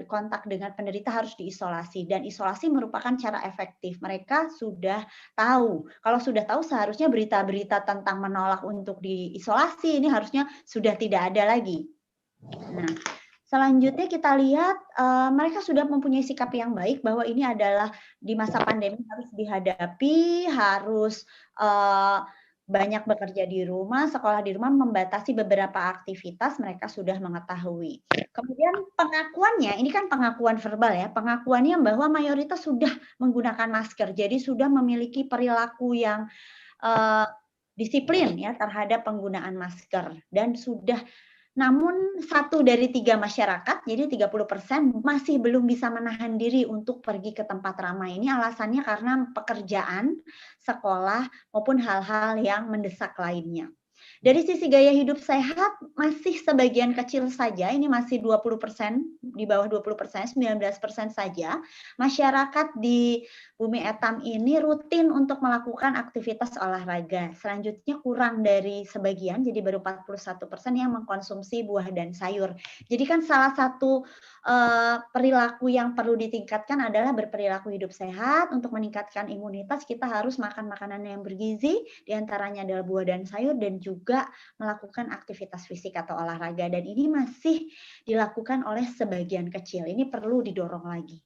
kontak dengan penderita harus diisolasi, dan isolasi merupakan cara efektif. Mereka sudah tahu. Kalau sudah tahu seharusnya berita-berita tentang menolak untuk diisolasi ini harusnya sudah tidak ada lagi. Nah, selanjutnya kita lihat mereka sudah mempunyai sikap yang baik bahwa ini adalah di masa pandemi harus dihadapi, harus banyak bekerja di rumah, sekolah di rumah, membatasi beberapa aktivitas, mereka sudah mengetahui. Kemudian pengakuannya, ini kan pengakuan verbal ya, pengakuannya bahwa mayoritas sudah menggunakan masker, jadi sudah memiliki perilaku yang disiplin ya terhadap penggunaan masker dan sudah. Namun 1 dari 3 masyarakat, jadi 30% masih belum bisa menahan diri untuk pergi ke tempat ramai. Ini alasannya karena pekerjaan, sekolah, maupun hal-hal yang mendesak lainnya. Dari sisi gaya hidup sehat, masih sebagian kecil saja, ini masih 20%, di bawah 20%, 19% saja. Masyarakat di Bumi Etam ini rutin untuk melakukan aktivitas olahraga. Selanjutnya kurang dari sebagian, jadi baru 41% yang mengkonsumsi buah dan sayur. Jadi kan salah satu perilaku yang perlu ditingkatkan adalah berperilaku hidup sehat. Untuk meningkatkan imunitas, kita harus makan makanan yang bergizi, diantaranya adalah buah dan sayur, dan juga melakukan aktivitas fisik atau olahraga. Dan ini masih dilakukan oleh sebagian kecil. Ini perlu didorong lagi.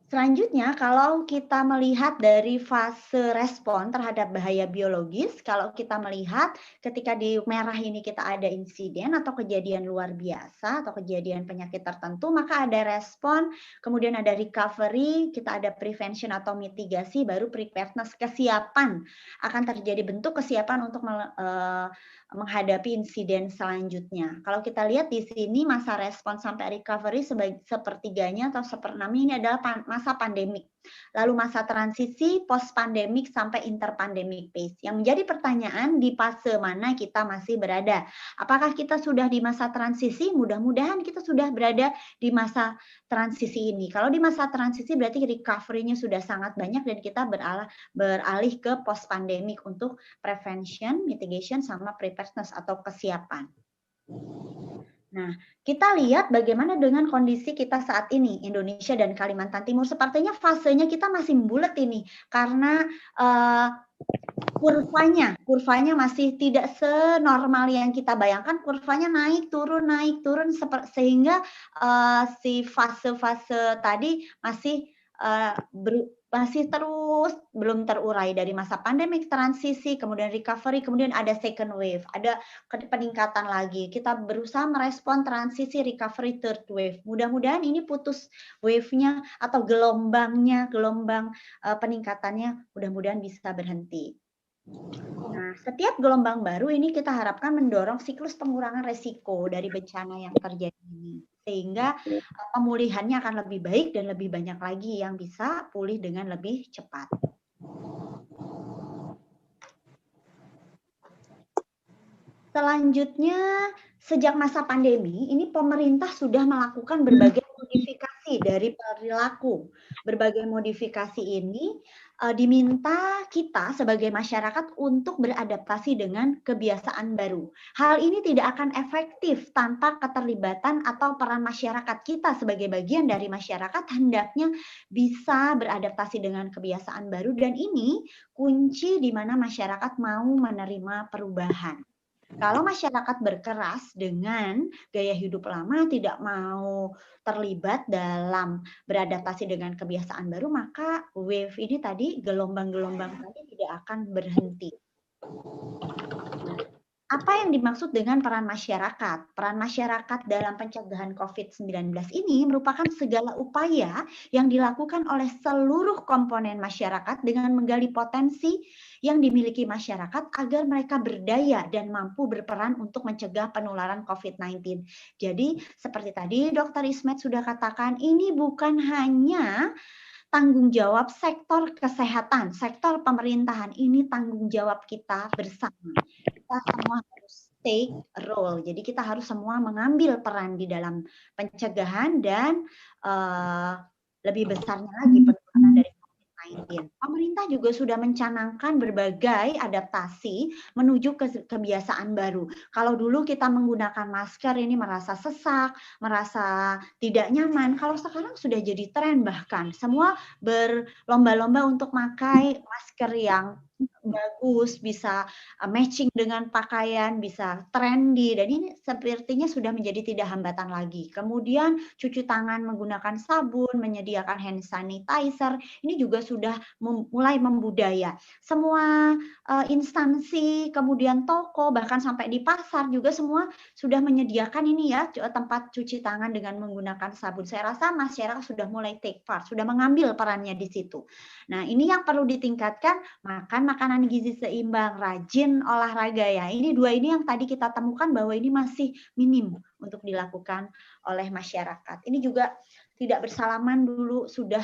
Selanjutnya, kalau kita melihat dari fase respon terhadap bahaya biologis, kalau kita melihat ketika di merah ini kita ada insiden atau kejadian luar biasa atau kejadian penyakit tertentu, maka ada respon, kemudian ada recovery, kita ada prevention atau mitigasi, baru preparedness, kesiapan. Akan terjadi bentuk kesiapan untuk menghadapi insiden selanjutnya. Kalau kita lihat di sini masa respon sampai recovery sepertiganya atau seperenamnya ini adalah masa pandemik. Lalu masa transisi, post pandemik sampai interpandemic phase. Yang menjadi pertanyaan di fase mana kita masih berada. Apakah kita sudah di masa transisi? Mudah-mudahan kita sudah berada di masa transisi ini. Kalau di masa transisi berarti recovery-nya sudah sangat banyak dan kita beralih ke post pandemic untuk prevention, mitigation, sama preparedness atau kesiapan. Nah, kita lihat bagaimana dengan kondisi kita saat ini, Indonesia dan Kalimantan Timur. Sepertinya fasenya kita masih bulat ini, karena kurvanya masih tidak senormal yang kita bayangkan. Kurvanya naik turun, sehingga si fase-fase tadi masih terus belum terurai dari masa pandemik, transisi, kemudian recovery, kemudian ada second wave, ada peningkatan lagi. Kita berusaha merespon transisi, recovery, third wave. Mudah-mudahan ini putus wave-nya atau gelombang peningkatannya mudah-mudahan bisa berhenti. Nah, setiap gelombang baru ini kita harapkan mendorong siklus pengurangan resiko dari bencana yang terjadi ini. Sehingga pemulihannya akan lebih baik dan lebih banyak lagi yang bisa pulih dengan lebih cepat. Selanjutnya, sejak masa pandemi, ini pemerintah sudah melakukan berbagai modifikasi modifikasi dari perilaku. Berbagai modifikasi ini diminta kita sebagai masyarakat untuk beradaptasi dengan kebiasaan baru. Hal ini tidak akan efektif tanpa keterlibatan atau peran masyarakat. Kita sebagai bagian dari masyarakat hendaknya bisa beradaptasi dengan kebiasaan baru, dan ini kunci di mana masyarakat mau menerima perubahan. Kalau masyarakat berkeras dengan gaya hidup lama, tidak mau terlibat dalam beradaptasi dengan kebiasaan baru, maka wave ini tadi, gelombang-gelombang tadi tidak akan berhenti. Apa yang dimaksud dengan peran masyarakat? Peran masyarakat dalam pencegahan COVID-19 ini merupakan segala upaya yang dilakukan oleh seluruh komponen masyarakat dengan menggali potensi yang dimiliki masyarakat agar mereka berdaya dan mampu berperan untuk mencegah penularan COVID-19. Jadi seperti tadi Dr. Ismet sudah katakan, ini bukan hanya tanggung jawab sektor kesehatan, sektor pemerintahan, ini tanggung jawab kita bersama. Kita semua harus take a role. Jadi kita harus semua mengambil peran di dalam pencegahan dan lebih besarnya lagi penularan dari COVID-19. Pemerintah juga sudah mencanangkan berbagai adaptasi menuju kebiasaan baru. Kalau dulu kita menggunakan masker ini merasa sesak, merasa tidak nyaman, kalau sekarang sudah jadi tren, bahkan semua berlomba-lomba untuk memakai masker yang bagus, bisa matching dengan pakaian, bisa trendy, dan ini sepertinya sudah menjadi tidak hambatan lagi. Kemudian cuci tangan menggunakan sabun, menyediakan hand sanitizer, ini juga sudah mulai membudaya. Semua instansi, kemudian toko, bahkan sampai di pasar juga semua sudah menyediakan ini ya, tempat cuci tangan dengan menggunakan sabun. Saya rasa masyarakat sudah mulai take part, sudah mengambil perannya di situ. Nah, ini yang perlu ditingkatkan, makan makanan gizi seimbang, rajin olahraga ya. Ini dua ini yang tadi kita temukan bahwa ini masih minim untuk dilakukan oleh masyarakat. Ini juga tidak bersalaman dulu, sudah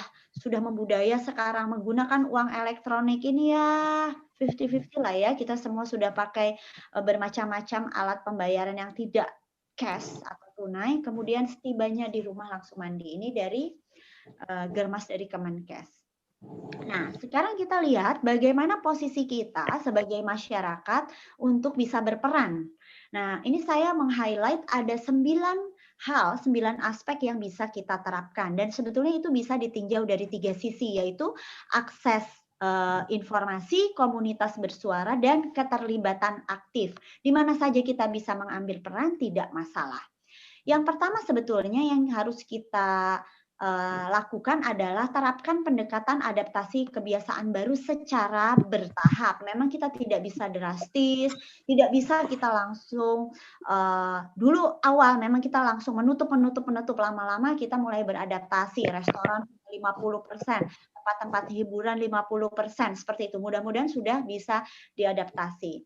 membudaya sekarang menggunakan uang elektronik ini ya 50-50 lah ya. Kita semua sudah pakai bermacam-macam alat pembayaran yang tidak cash atau tunai. Kemudian setibanya di rumah langsung mandi. Ini dari Germas dari Kemenkes. Nah, sekarang kita lihat bagaimana posisi kita sebagai masyarakat untuk bisa berperan. Nah, ini saya meng-highlight ada 9 aspek yang bisa kita terapkan. Dan sebetulnya itu bisa ditinjau dari 3 sisi, yaitu akses informasi, komunitas bersuara, dan keterlibatan aktif. Di mana saja kita bisa mengambil peran, tidak masalah. Yang pertama sebetulnya yang harus kita lakukan adalah terapkan pendekatan adaptasi kebiasaan baru secara bertahap. Memang kita tidak bisa drastis, tidak bisa kita langsung dulu awal memang kita langsung menutup lama-lama kita mulai beradaptasi, restoran 50%, tempat-tempat hiburan 50%, seperti itu. Mudah-mudahan sudah bisa diadaptasi.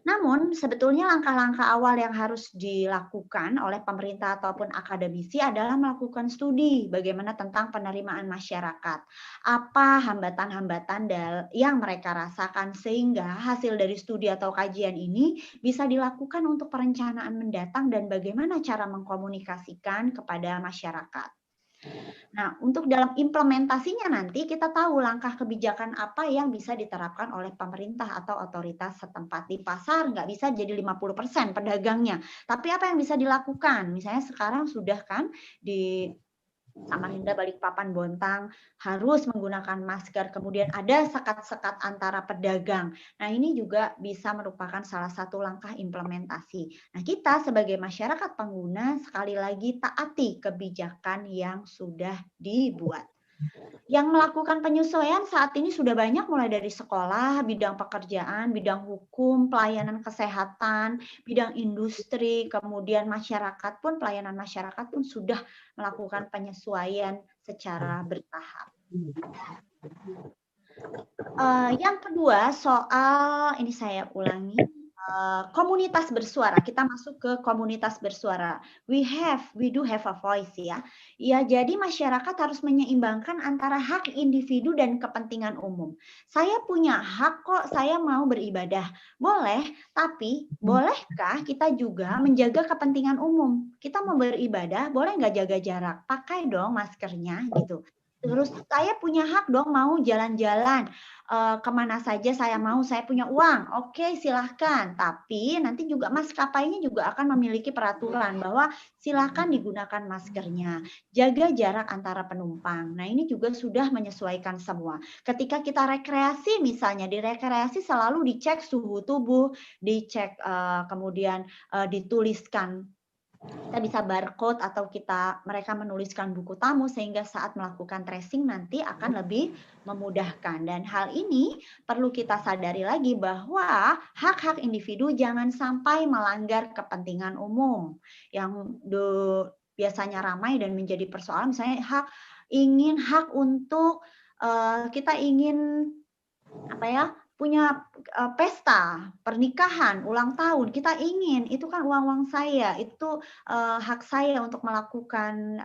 Namun sebetulnya langkah-langkah awal yang harus dilakukan oleh pemerintah ataupun akademisi adalah melakukan studi bagaimana tentang penerimaan masyarakat. Apa hambatan-hambatan yang mereka rasakan sehingga hasil dari studi atau kajian ini bisa dilakukan untuk perencanaan mendatang dan bagaimana cara mengkomunikasikan kepada masyarakat. Nah, untuk dalam implementasinya nanti kita tahu langkah kebijakan apa yang bisa diterapkan oleh pemerintah atau otoritas setempat. Di pasar nggak bisa jadi 50% pedagangnya. Tapi apa yang bisa dilakukan? Misalnya sekarang sudah kan di Samarinda, Balikpapan, Bontang harus menggunakan masker. Kemudian ada sekat-sekat antara pedagang. Nah, ini juga bisa merupakan salah satu langkah implementasi. Nah, kita sebagai masyarakat pengguna sekali lagi taati kebijakan yang sudah dibuat. Yang melakukan penyesuaian saat ini sudah banyak, mulai dari sekolah, bidang pekerjaan, bidang hukum, pelayanan kesehatan, bidang industri, kemudian masyarakat pun, pelayanan masyarakat pun sudah melakukan penyesuaian secara bertahap. Yang kedua soal, ini saya ulangi, komunitas bersuara. Kita masuk ke komunitas bersuara. We do have a voice ya. Ya, jadi masyarakat harus menyeimbangkan antara hak individu dan kepentingan umum. Saya punya hak kok, saya mau beribadah. Boleh, tapi bolehkah kita juga menjaga kepentingan umum? Kita mau beribadah, boleh nggak jaga jarak? Pakai dong maskernya gitu. Terus saya punya hak dong mau jalan-jalan kemana saja saya mau, saya punya uang, oke silahkan. Tapi nanti juga maskapainya juga akan memiliki peraturan bahwa silahkan digunakan maskernya, jaga jarak antara penumpang. Nah ini juga sudah menyesuaikan semua. Ketika kita rekreasi misalnya, di rekreasi selalu dicek suhu tubuh, dicek kemudian dituliskan. Kita bisa barcode atau mereka menuliskan buku tamu sehingga saat melakukan tracing nanti akan lebih memudahkan. Dan hal ini perlu kita sadari lagi bahwa hak-hak individu jangan sampai melanggar kepentingan umum yang biasanya ramai dan menjadi persoalan. Misalnya hak untuk kita ingin punya pesta, pernikahan, ulang tahun, kita ingin, itu kan uang saya, itu hak saya untuk melakukan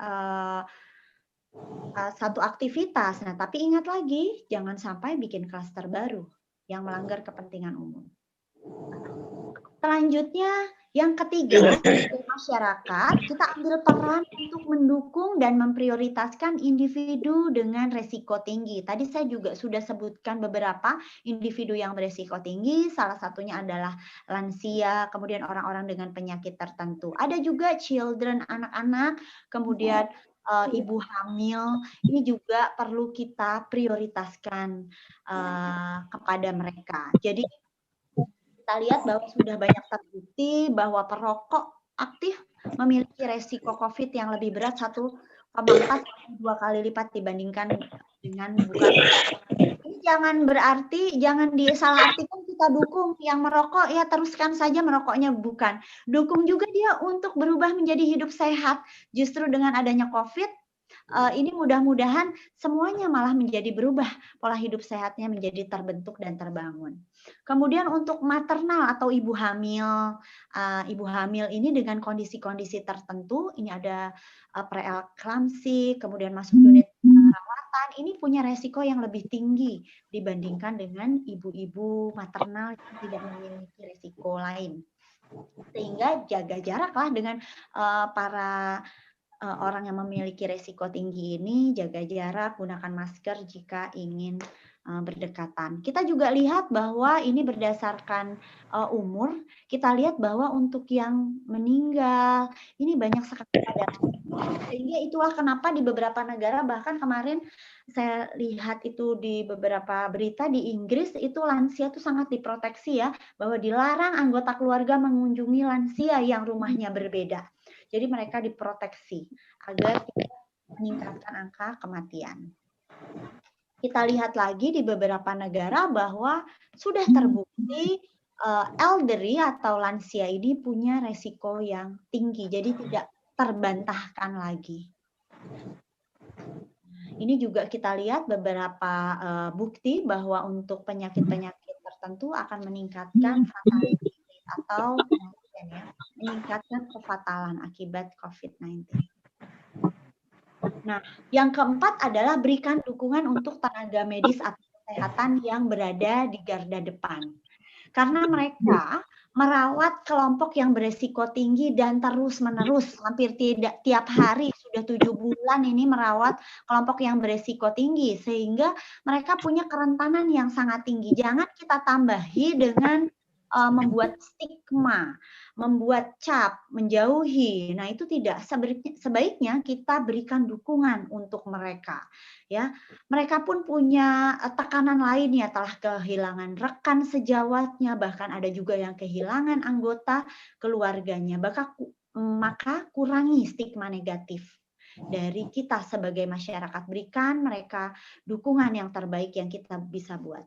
satu aktivitas. Nah, tapi ingat lagi, jangan sampai bikin klaster baru yang melanggar kepentingan umum. Selanjutnya, yang ketiga, sebagai masyarakat, kita ambil peran untuk mendukung dan memprioritaskan individu dengan resiko tinggi. Tadi saya juga sudah sebutkan beberapa individu yang beresiko tinggi, salah satunya adalah lansia, kemudian orang-orang dengan penyakit tertentu. Ada juga children, anak-anak, kemudian ibu hamil, ini juga perlu kita prioritaskan kepada mereka. Jadi, kita lihat bahwa sudah banyak terbukti bahwa perokok aktif memiliki resiko COVID yang lebih berat 1,4 sampai 2 kali lipat dibandingkan dengan bukan. Ini jangan disalahartikan kita dukung yang merokok ya teruskan saja merokoknya, bukan. Dukung juga dia untuk berubah menjadi hidup sehat. Justru dengan adanya COVID ini mudah-mudahan semuanya malah menjadi berubah, pola hidup sehatnya menjadi terbentuk dan terbangun. Kemudian untuk maternal atau ibu hamil ini dengan kondisi-kondisi tertentu, ini ada preeklamsi, kemudian masuk unit perawatan, ini punya resiko yang lebih tinggi dibandingkan dengan ibu-ibu maternal yang tidak memiliki resiko lain. Sehingga jaga jaraklah dengan para orang yang memiliki resiko tinggi ini, jaga jarak, gunakan masker jika ingin berdekatan. Kita juga lihat bahwa ini berdasarkan umur, kita lihat bahwa untuk yang meninggal, ini banyak sekali pada sehingga itulah kenapa di beberapa negara, bahkan kemarin saya lihat itu di beberapa berita di Inggris, itu lansia itu sangat diproteksi ya, bahwa dilarang anggota keluarga mengunjungi lansia yang rumahnya berbeda. Jadi mereka diproteksi agar tidak meningkatkan angka kematian. Kita lihat lagi di beberapa negara bahwa sudah terbukti elderly atau lansia ini punya resiko yang tinggi, jadi tidak terbantahkan lagi. Ini juga kita lihat beberapa bukti bahwa untuk penyakit-penyakit tertentu akan meningkatkan fatality atau meningkatkan kefatalan akibat COVID-19. Nah, yang keempat adalah berikan dukungan untuk tenaga medis atau kesehatan yang berada di garda depan. Karena mereka merawat kelompok yang beresiko tinggi dan terus-menerus, hampir tiap hari, sudah 7 bulan ini merawat kelompok yang beresiko tinggi, sehingga mereka punya kerentanan yang sangat tinggi. Jangan kita tambahi dengan membuat stigma, membuat cap, menjauhi. Nah, itu tidak. Sebaiknya kita berikan dukungan untuk mereka. Ya, mereka pun punya tekanan lain ya, telah kehilangan rekan sejawatnya, bahkan ada juga yang kehilangan anggota keluarganya. Maka kurangi stigma negatif dari kita sebagai masyarakat. Berikan mereka dukungan yang terbaik yang kita bisa buat.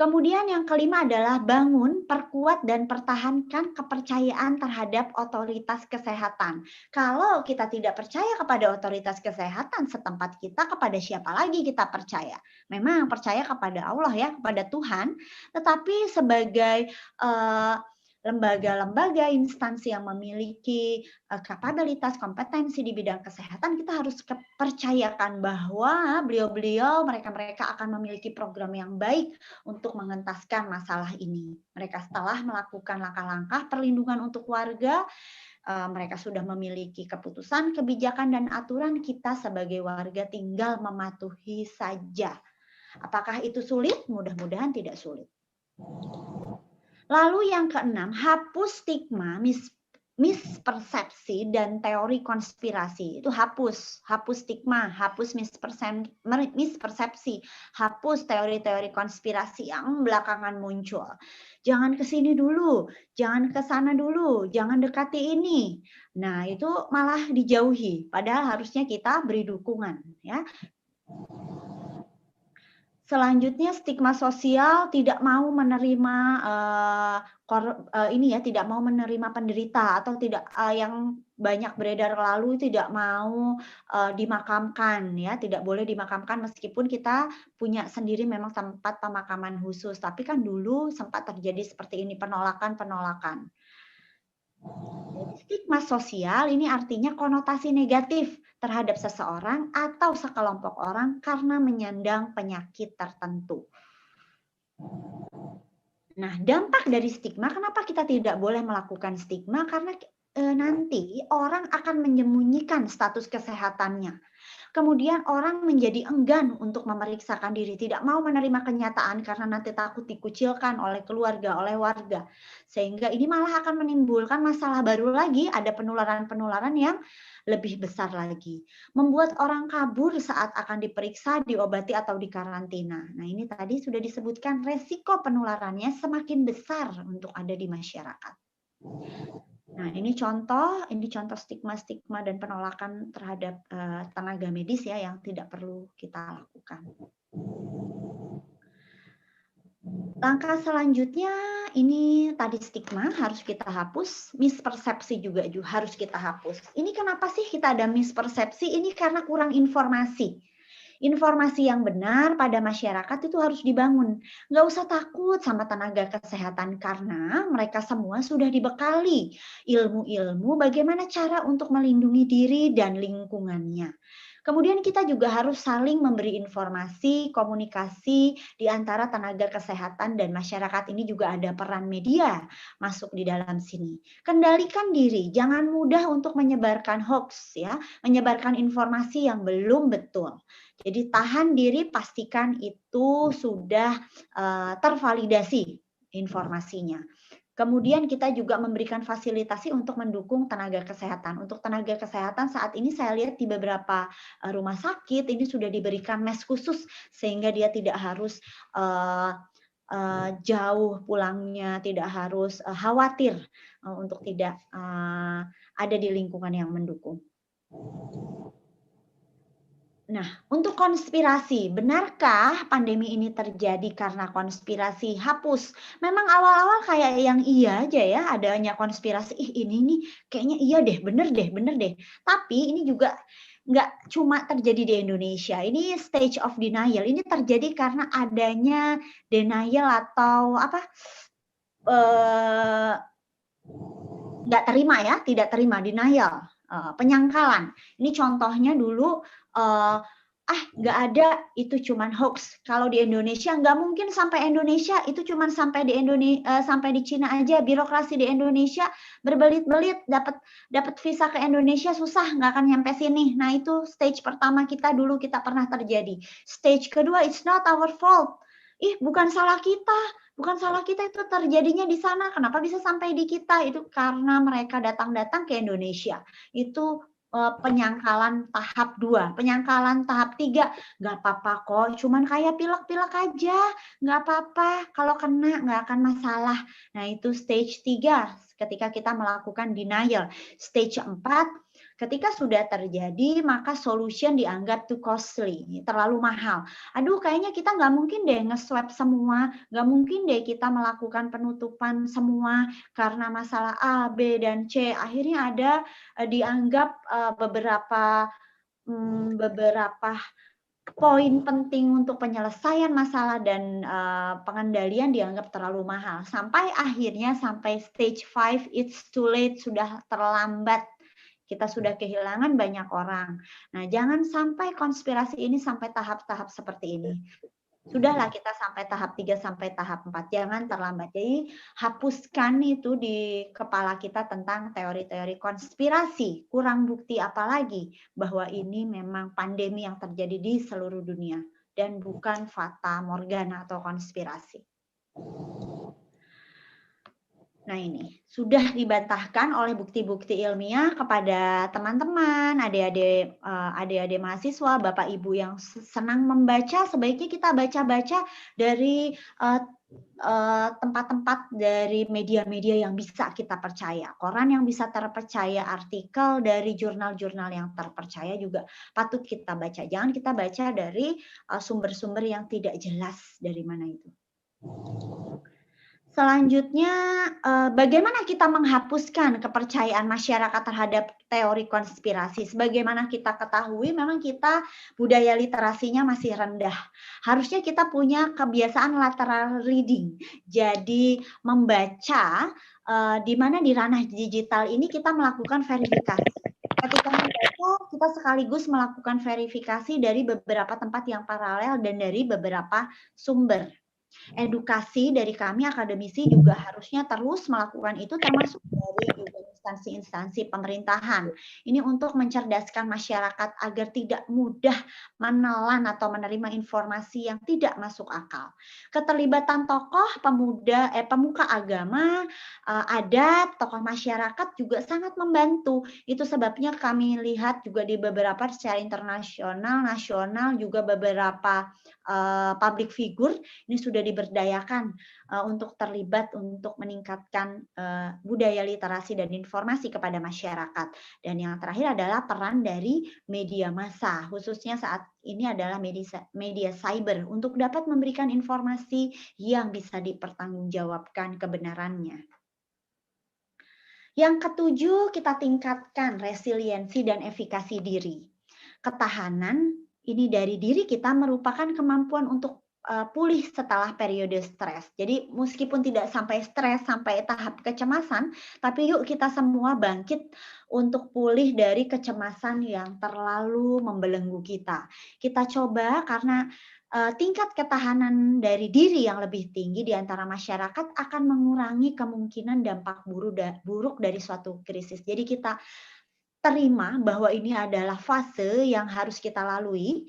Kemudian yang kelima adalah bangun, perkuat, dan pertahankan kepercayaan terhadap otoritas kesehatan. Kalau kita tidak percaya kepada otoritas kesehatan setempat kita, kepada siapa lagi kita percaya? Memang percaya kepada Allah ya, kepada Tuhan, tetapi sebagai lembaga-lembaga, instansi yang memiliki kapabilitas, kompetensi di bidang kesehatan, kita harus percayakan bahwa beliau-beliau, mereka-mereka akan memiliki program yang baik untuk mengentaskan masalah ini. Mereka setelah melakukan langkah-langkah perlindungan untuk warga, mereka sudah memiliki keputusan, kebijakan, dan aturan. Kita sebagai warga tinggal mematuhi saja. Apakah itu sulit? Mudah-mudahan tidak sulit. Lalu yang keenam, hapus stigma, mispersepsi, dan teori konspirasi. Itu hapus stigma, hapus mispersepsi, hapus teori-teori konspirasi yang belakangan muncul. Jangan ke sini dulu, jangan ke sana dulu, jangan dekati ini. Nah, itu malah dijauhi, padahal harusnya kita beri dukungan, ya. Selanjutnya stigma sosial, tidak mau menerima tidak mau menerima penderita, atau tidak yang banyak beredar lalu tidak mau dimakamkan, ya, tidak boleh dimakamkan meskipun kita punya sendiri memang tempat pemakaman khusus, tapi kan dulu sempat terjadi seperti ini, penolakan. Stigma sosial ini artinya konotasi negatif terhadap seseorang atau sekelompok orang karena menyandang penyakit tertentu. Nah, dampak dari stigma, kenapa kita tidak boleh melakukan stigma? Karena nanti orang akan menyembunyikan status kesehatannya. Kemudian orang menjadi enggan untuk memeriksakan diri, tidak mau menerima kenyataan karena nanti takut dikucilkan oleh keluarga, oleh warga. Sehingga ini malah akan menimbulkan masalah baru lagi, ada penularan-penularan yang lebih besar lagi. Membuat orang kabur saat akan diperiksa, diobati, atau dikarantina. Nah, ini tadi sudah disebutkan resiko penularannya semakin besar untuk ada di masyarakat. Nah, ini contoh stigma-stigma dan penolakan terhadap tenaga medis ya yang tidak perlu kita lakukan. Langkah selanjutnya ini tadi stigma harus kita hapus, mispersepsi juga harus kita hapus. Ini kenapa sih kita ada mispersepsi? Ini karena kurang informasi. Informasi yang benar pada masyarakat itu harus dibangun. Nggak usah takut sama tenaga kesehatan karena mereka semua sudah dibekali ilmu-ilmu bagaimana cara untuk melindungi diri dan lingkungannya. Kemudian kita juga harus saling memberi informasi, komunikasi di antara tenaga kesehatan dan masyarakat. Ini juga ada peran media masuk di dalam sini. Kendalikan diri, jangan mudah untuk menyebarkan hoax ya, menyebarkan informasi yang belum betul. Jadi tahan diri, pastikan itu sudah tervalidasi informasinya. Kemudian kita juga memberikan fasilitasi untuk mendukung tenaga kesehatan. Untuk tenaga kesehatan saat ini saya lihat di beberapa rumah sakit ini sudah diberikan mes khusus sehingga dia tidak harus jauh pulangnya, tidak harus khawatir untuk tidak ada di lingkungan yang mendukung. Nah, untuk konspirasi, benarkah pandemi ini terjadi karena konspirasi? Hapus. Memang awal-awal kayak yang iya aja ya, adanya konspirasi. Ini nih kayaknya iya deh, bener deh. Tapi ini juga nggak cuma terjadi di Indonesia. Ini stage of denial. Ini terjadi karena adanya denial atau nggak terima ya, tidak terima, denial. Penyangkalan. Ini contohnya dulu nggak ada, itu cuman hoax. Kalau di Indonesia nggak mungkin sampai Indonesia, itu cuman sampai di Cina aja. Birokrasi di Indonesia berbelit-belit, dapat visa ke Indonesia susah, nggak akan nyampe sini. Nah, itu stage pertama kita dulu kita pernah terjadi. Stage kedua, it's not our fault. Bukan salah kita itu terjadinya di sana. Kenapa bisa sampai di kita? Itu karena mereka datang ke Indonesia. Itu penyangkalan tahap 2. Penyangkalan tahap 3, nggak apa-apa kok, cuman kayak pilek-pilek aja, nggak apa-apa, kalau kena nggak akan masalah. Nah, itu stage 3 ketika kita melakukan denial. Stage 4, Ketika sudah terjadi, maka solution dianggap too costly, terlalu mahal. Aduh, kayaknya kita nggak mungkin deh nge-swab semua, nggak mungkin deh kita melakukan penutupan semua karena masalah A, B, dan C. Akhirnya ada dianggap beberapa poin penting untuk penyelesaian masalah dan pengendalian dianggap terlalu mahal. Sampai akhirnya sampai stage 5, it's too late, sudah terlambat. Kita sudah kehilangan banyak orang. Nah, jangan sampai konspirasi ini sampai tahap-tahap seperti ini. Sudahlah kita sampai tahap 3 sampai tahap 4. Jangan terlambat. Jadi hapuskan itu di kepala kita tentang teori-teori konspirasi. Kurang bukti apalagi bahwa ini memang pandemi yang terjadi di seluruh dunia dan bukan fata morgana atau konspirasi. Nah, ini sudah dibantahkan oleh bukti-bukti ilmiah kepada teman-teman, adik-adik mahasiswa, Bapak Ibu yang senang membaca, sebaiknya kita baca-baca dari tempat-tempat dari media-media yang bisa kita percaya. Koran yang bisa terpercaya, artikel dari jurnal-jurnal yang terpercaya juga patut kita baca. Jangan kita baca dari sumber-sumber yang tidak jelas dari mana itu. Selanjutnya, bagaimana kita menghapuskan kepercayaan masyarakat terhadap teori konspirasi? Sebagaimana kita ketahui, memang kita budaya literasinya masih rendah. Harusnya kita punya kebiasaan lateral reading. Jadi membaca, di mana di ranah digital ini kita melakukan verifikasi. Ketika membaca, kita sekaligus melakukan verifikasi dari beberapa tempat yang paralel dan dari beberapa sumber. Edukasi dari kami akademisi juga harusnya terus melakukan itu, termasuk dari juga instansi-instansi pemerintahan. Ini untuk mencerdaskan masyarakat agar tidak mudah menelan atau menerima informasi yang tidak masuk akal. Keterlibatan tokoh pemuka agama, adat, tokoh masyarakat juga sangat membantu. Itu sebabnya kami lihat juga di beberapa secara internasional, nasional, juga beberapa public figure ini sudah diberdayakan untuk terlibat untuk meningkatkan budaya literasi dan informasi kepada masyarakat. Dan yang terakhir adalah peran dari media massa, khususnya saat ini adalah media cyber untuk dapat memberikan informasi yang bisa dipertanggungjawabkan kebenarannya. Yang ketujuh, kita tingkatkan resiliensi dan efikasi diri. Ketahanan ini dari diri kita merupakan kemampuan untuk pulih setelah periode stres. Jadi meskipun tidak sampai stres, sampai tahap kecemasan, tapi yuk kita semua bangkit untuk pulih dari kecemasan yang terlalu membelenggu kita. Kita coba karena tingkat ketahanan dari diri yang lebih tinggi di antara masyarakat akan mengurangi kemungkinan dampak buruk dari suatu krisis. Jadi kita terima bahwa ini adalah fase yang harus kita lalui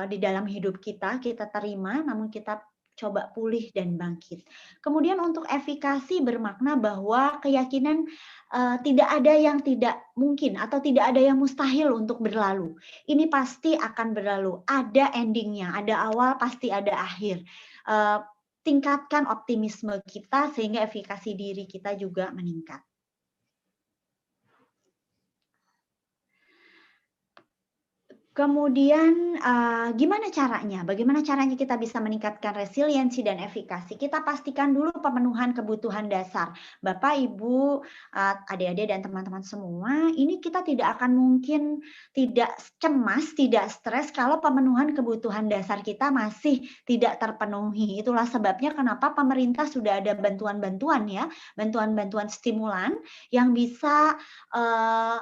di dalam hidup kita terima, namun kita coba pulih dan bangkit. Kemudian untuk efikasi bermakna bahwa keyakinan tidak ada yang tidak mungkin atau tidak ada yang mustahil untuk berlalu. Ini pasti akan berlalu, ada endingnya, ada awal, pasti ada akhir. Tingkatkan optimisme kita sehingga efikasi diri kita juga meningkat. Kemudian gimana caranya? Bagaimana caranya kita bisa meningkatkan resiliensi dan efikasi? Kita pastikan dulu pemenuhan kebutuhan dasar. Bapak, Ibu, adik-adik dan teman-teman semua, ini kita tidak akan mungkin tidak cemas, tidak stres kalau pemenuhan kebutuhan dasar kita masih tidak terpenuhi. Itulah sebabnya kenapa pemerintah sudah ada bantuan-bantuan ya, bantuan-bantuan stimulan yang bisa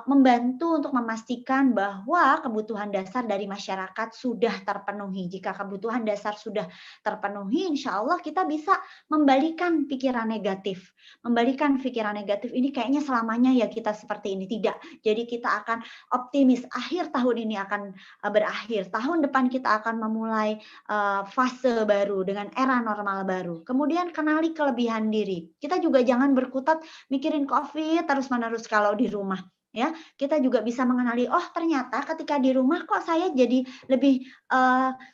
membantu untuk memastikan bahwa kebutuhan dasar dari masyarakat sudah terpenuhi. Jika kebutuhan dasar sudah terpenuhi, insya Allah kita bisa membalikan pikiran negatif. Membalikan pikiran negatif ini kayaknya selamanya ya kita seperti ini. Tidak. Jadi kita akan optimis. Akhir tahun ini akan berakhir. Tahun depan kita akan memulai fase baru dengan era normal baru. Kemudian kenali kelebihan diri. Kita juga jangan berkutat mikirin COVID terus-menerus kalau di rumah. Ya, kita juga bisa mengenali, oh ternyata ketika di rumah kok saya jadi lebih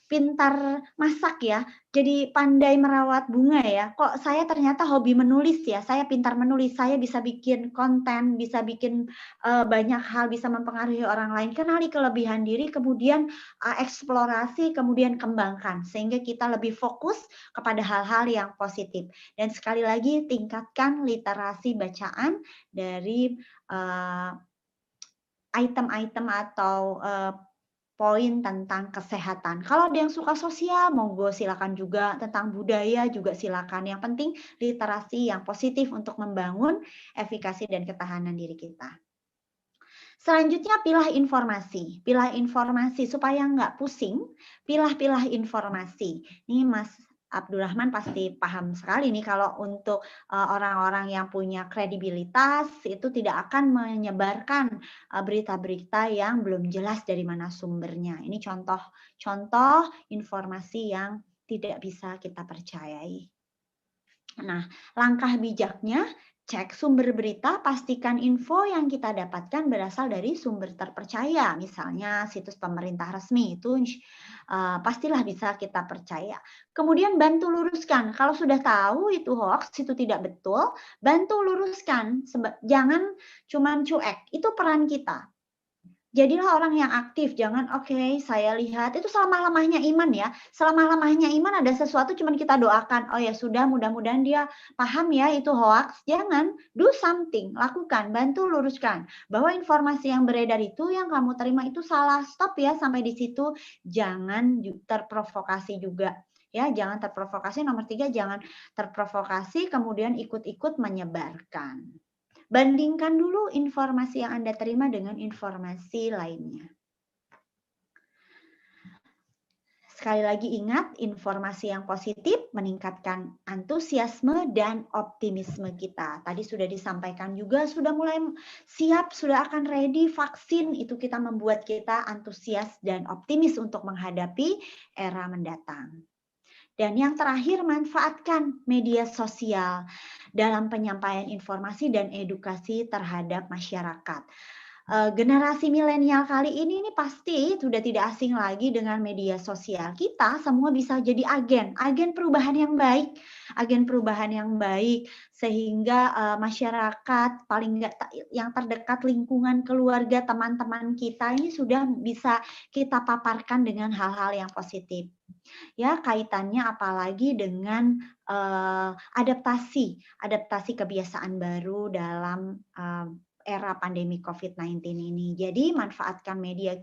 pintar masak ya, jadi pandai merawat bunga ya. Kok saya ternyata hobi menulis ya. Saya pintar menulis. Saya bisa bikin konten, bisa bikin banyak hal, bisa mempengaruhi orang lain. Kenali kelebihan diri, kemudian eksplorasi, kemudian kembangkan. Sehingga kita lebih fokus kepada hal-hal yang positif. Dan sekali lagi tingkatkan literasi bacaan dari item-item atau poin tentang kesehatan. Kalau ada yang suka sosial, monggo silakan juga, tentang budaya juga silakan. Yang penting literasi yang positif untuk membangun efikasi dan ketahanan diri kita. Selanjutnya pilah informasi. Pilah informasi supaya nggak pusing, pilah-pilah informasi. Ini Mas Abdurrahman pasti paham sekali nih kalau untuk orang-orang yang punya kredibilitas itu tidak akan menyebarkan berita-berita yang belum jelas dari mana sumbernya. Ini contoh informasi yang tidak bisa kita percayai. Nah, langkah bijaknya cek sumber berita, pastikan info yang kita dapatkan berasal dari sumber terpercaya. Misalnya situs pemerintah resmi itu pastilah bisa kita percaya. Kemudian bantu luruskan. Kalau sudah tahu itu hoax, itu tidak betul, bantu luruskan. Jangan cuma cuek. Itu peran kita. Jadilah orang yang aktif, jangan oke, saya lihat itu selama-lamanya iman ya. Selama-lamanya iman ada sesuatu cuman kita doakan, oh ya sudah mudah-mudahan dia paham ya itu hoax. Jangan, do something, lakukan, bantu luruskan bahwa informasi yang beredar itu yang kamu terima itu salah. Stop ya sampai di situ, jangan terprovokasi juga. Ya, jangan terprovokasi. Nomor 3, jangan terprovokasi kemudian ikut-ikut menyebarkan. Bandingkan dulu informasi yang Anda terima dengan informasi lainnya. Sekali lagi ingat, informasi yang positif meningkatkan antusiasme dan optimisme kita. Tadi sudah disampaikan juga, sudah mulai siap, sudah akan ready vaksin, itu kita membuat kita antusias dan optimis untuk menghadapi era mendatang. Dan yang terakhir, manfaatkan media sosial dalam penyampaian informasi dan edukasi terhadap masyarakat. Generasi milenial kali ini pasti sudah tidak asing lagi dengan media sosial. Kita semua bisa jadi agen perubahan yang baik, sehingga masyarakat paling nggak yang terdekat, lingkungan keluarga, teman-teman kita ini sudah bisa kita paparkan dengan hal-hal yang positif. Ya, kaitannya apalagi dengan adaptasi kebiasaan baru dalam era pandemi COVID-19 ini. Jadi manfaatkan media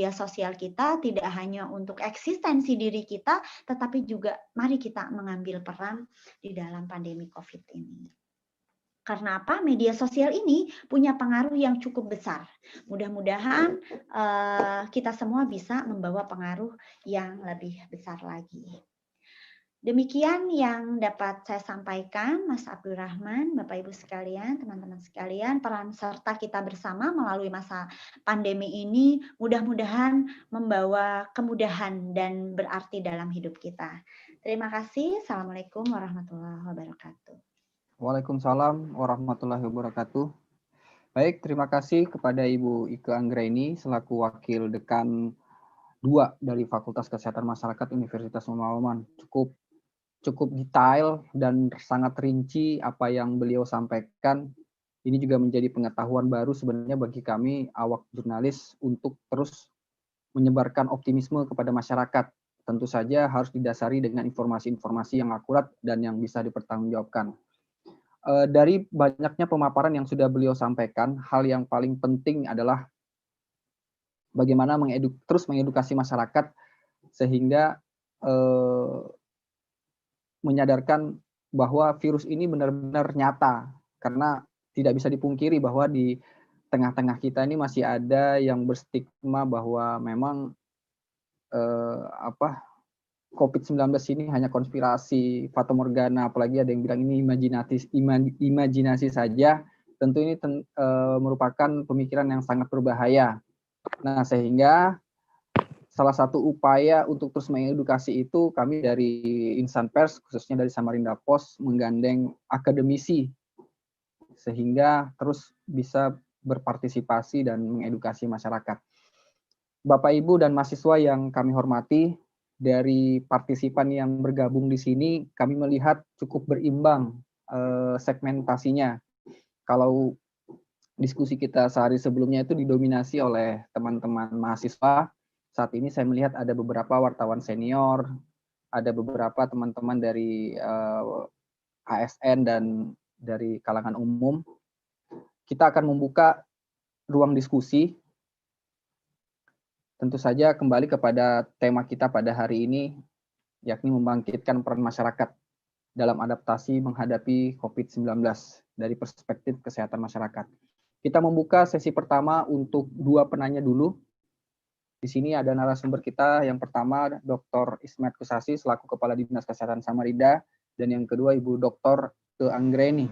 sosial kita tidak hanya untuk eksistensi diri kita, tetapi juga mari kita mengambil peran di dalam pandemi COVID ini. Karena apa? Media sosial ini punya pengaruh yang cukup besar. Mudah-mudahan kita semua bisa membawa pengaruh yang lebih besar lagi. Demikian yang dapat saya sampaikan, Mas Abdurrahman, Bapak Ibu sekalian, teman-teman sekalian, peran serta kita bersama melalui masa pandemi ini mudah-mudahan membawa kemudahan dan berarti dalam hidup kita. Terima kasih. Assalamualaikum warahmatullahi wabarakatuh. Waalaikumsalam warahmatullahi wabarakatuh. Baik, terima kasih kepada Ibu Ike Anggraini selaku Wakil Dekan 2 dari Fakultas Kesehatan Masyarakat Universitas Muhammadiyah. Cukup detail dan sangat rinci apa yang beliau sampaikan. Ini juga menjadi pengetahuan baru sebenarnya bagi kami awak jurnalis untuk terus menyebarkan optimisme kepada masyarakat. Tentu saja harus didasari dengan informasi-informasi yang akurat dan yang bisa dipertanggungjawabkan. Dari banyaknya pemaparan yang sudah beliau sampaikan, hal yang paling penting adalah bagaimana terus mengedukasi masyarakat sehingga menyadarkan bahwa virus ini benar-benar nyata, karena tidak bisa dipungkiri bahwa di tengah-tengah kita ini masih ada yang berstigma bahwa memang COVID-19 ini hanya konspirasi, fatamorgana, apalagi ada yang bilang ini imajinasi saja. Tentu ini merupakan pemikiran yang sangat berbahaya. Nah, sehingga salah satu upaya untuk terus mengedukasi itu kami dari insan pers, khususnya dari Samarinda Pos, menggandeng akademisi sehingga terus bisa berpartisipasi dan mengedukasi masyarakat. Bapak, Ibu, dan mahasiswa yang kami hormati, dari partisipan yang bergabung di sini, kami melihat cukup berimbang segmentasinya. Kalau diskusi kita sehari sebelumnya itu didominasi oleh teman-teman mahasiswa, saat ini saya melihat ada beberapa wartawan senior, ada beberapa teman-teman dari ASN dan dari kalangan umum. Kita akan membuka ruang diskusi. Tentu saja kembali kepada tema kita pada hari ini, yakni membangkitkan peran masyarakat dalam adaptasi menghadapi COVID-19 dari perspektif kesehatan masyarakat. Kita membuka sesi pertama untuk 2 penanya dulu. Di sini ada narasumber kita, yang pertama Dr. Ismet Kusasi selaku Kepala Dinas Kesehatan Samarinda, dan yang kedua Ibu Dr. Ke Anggreni.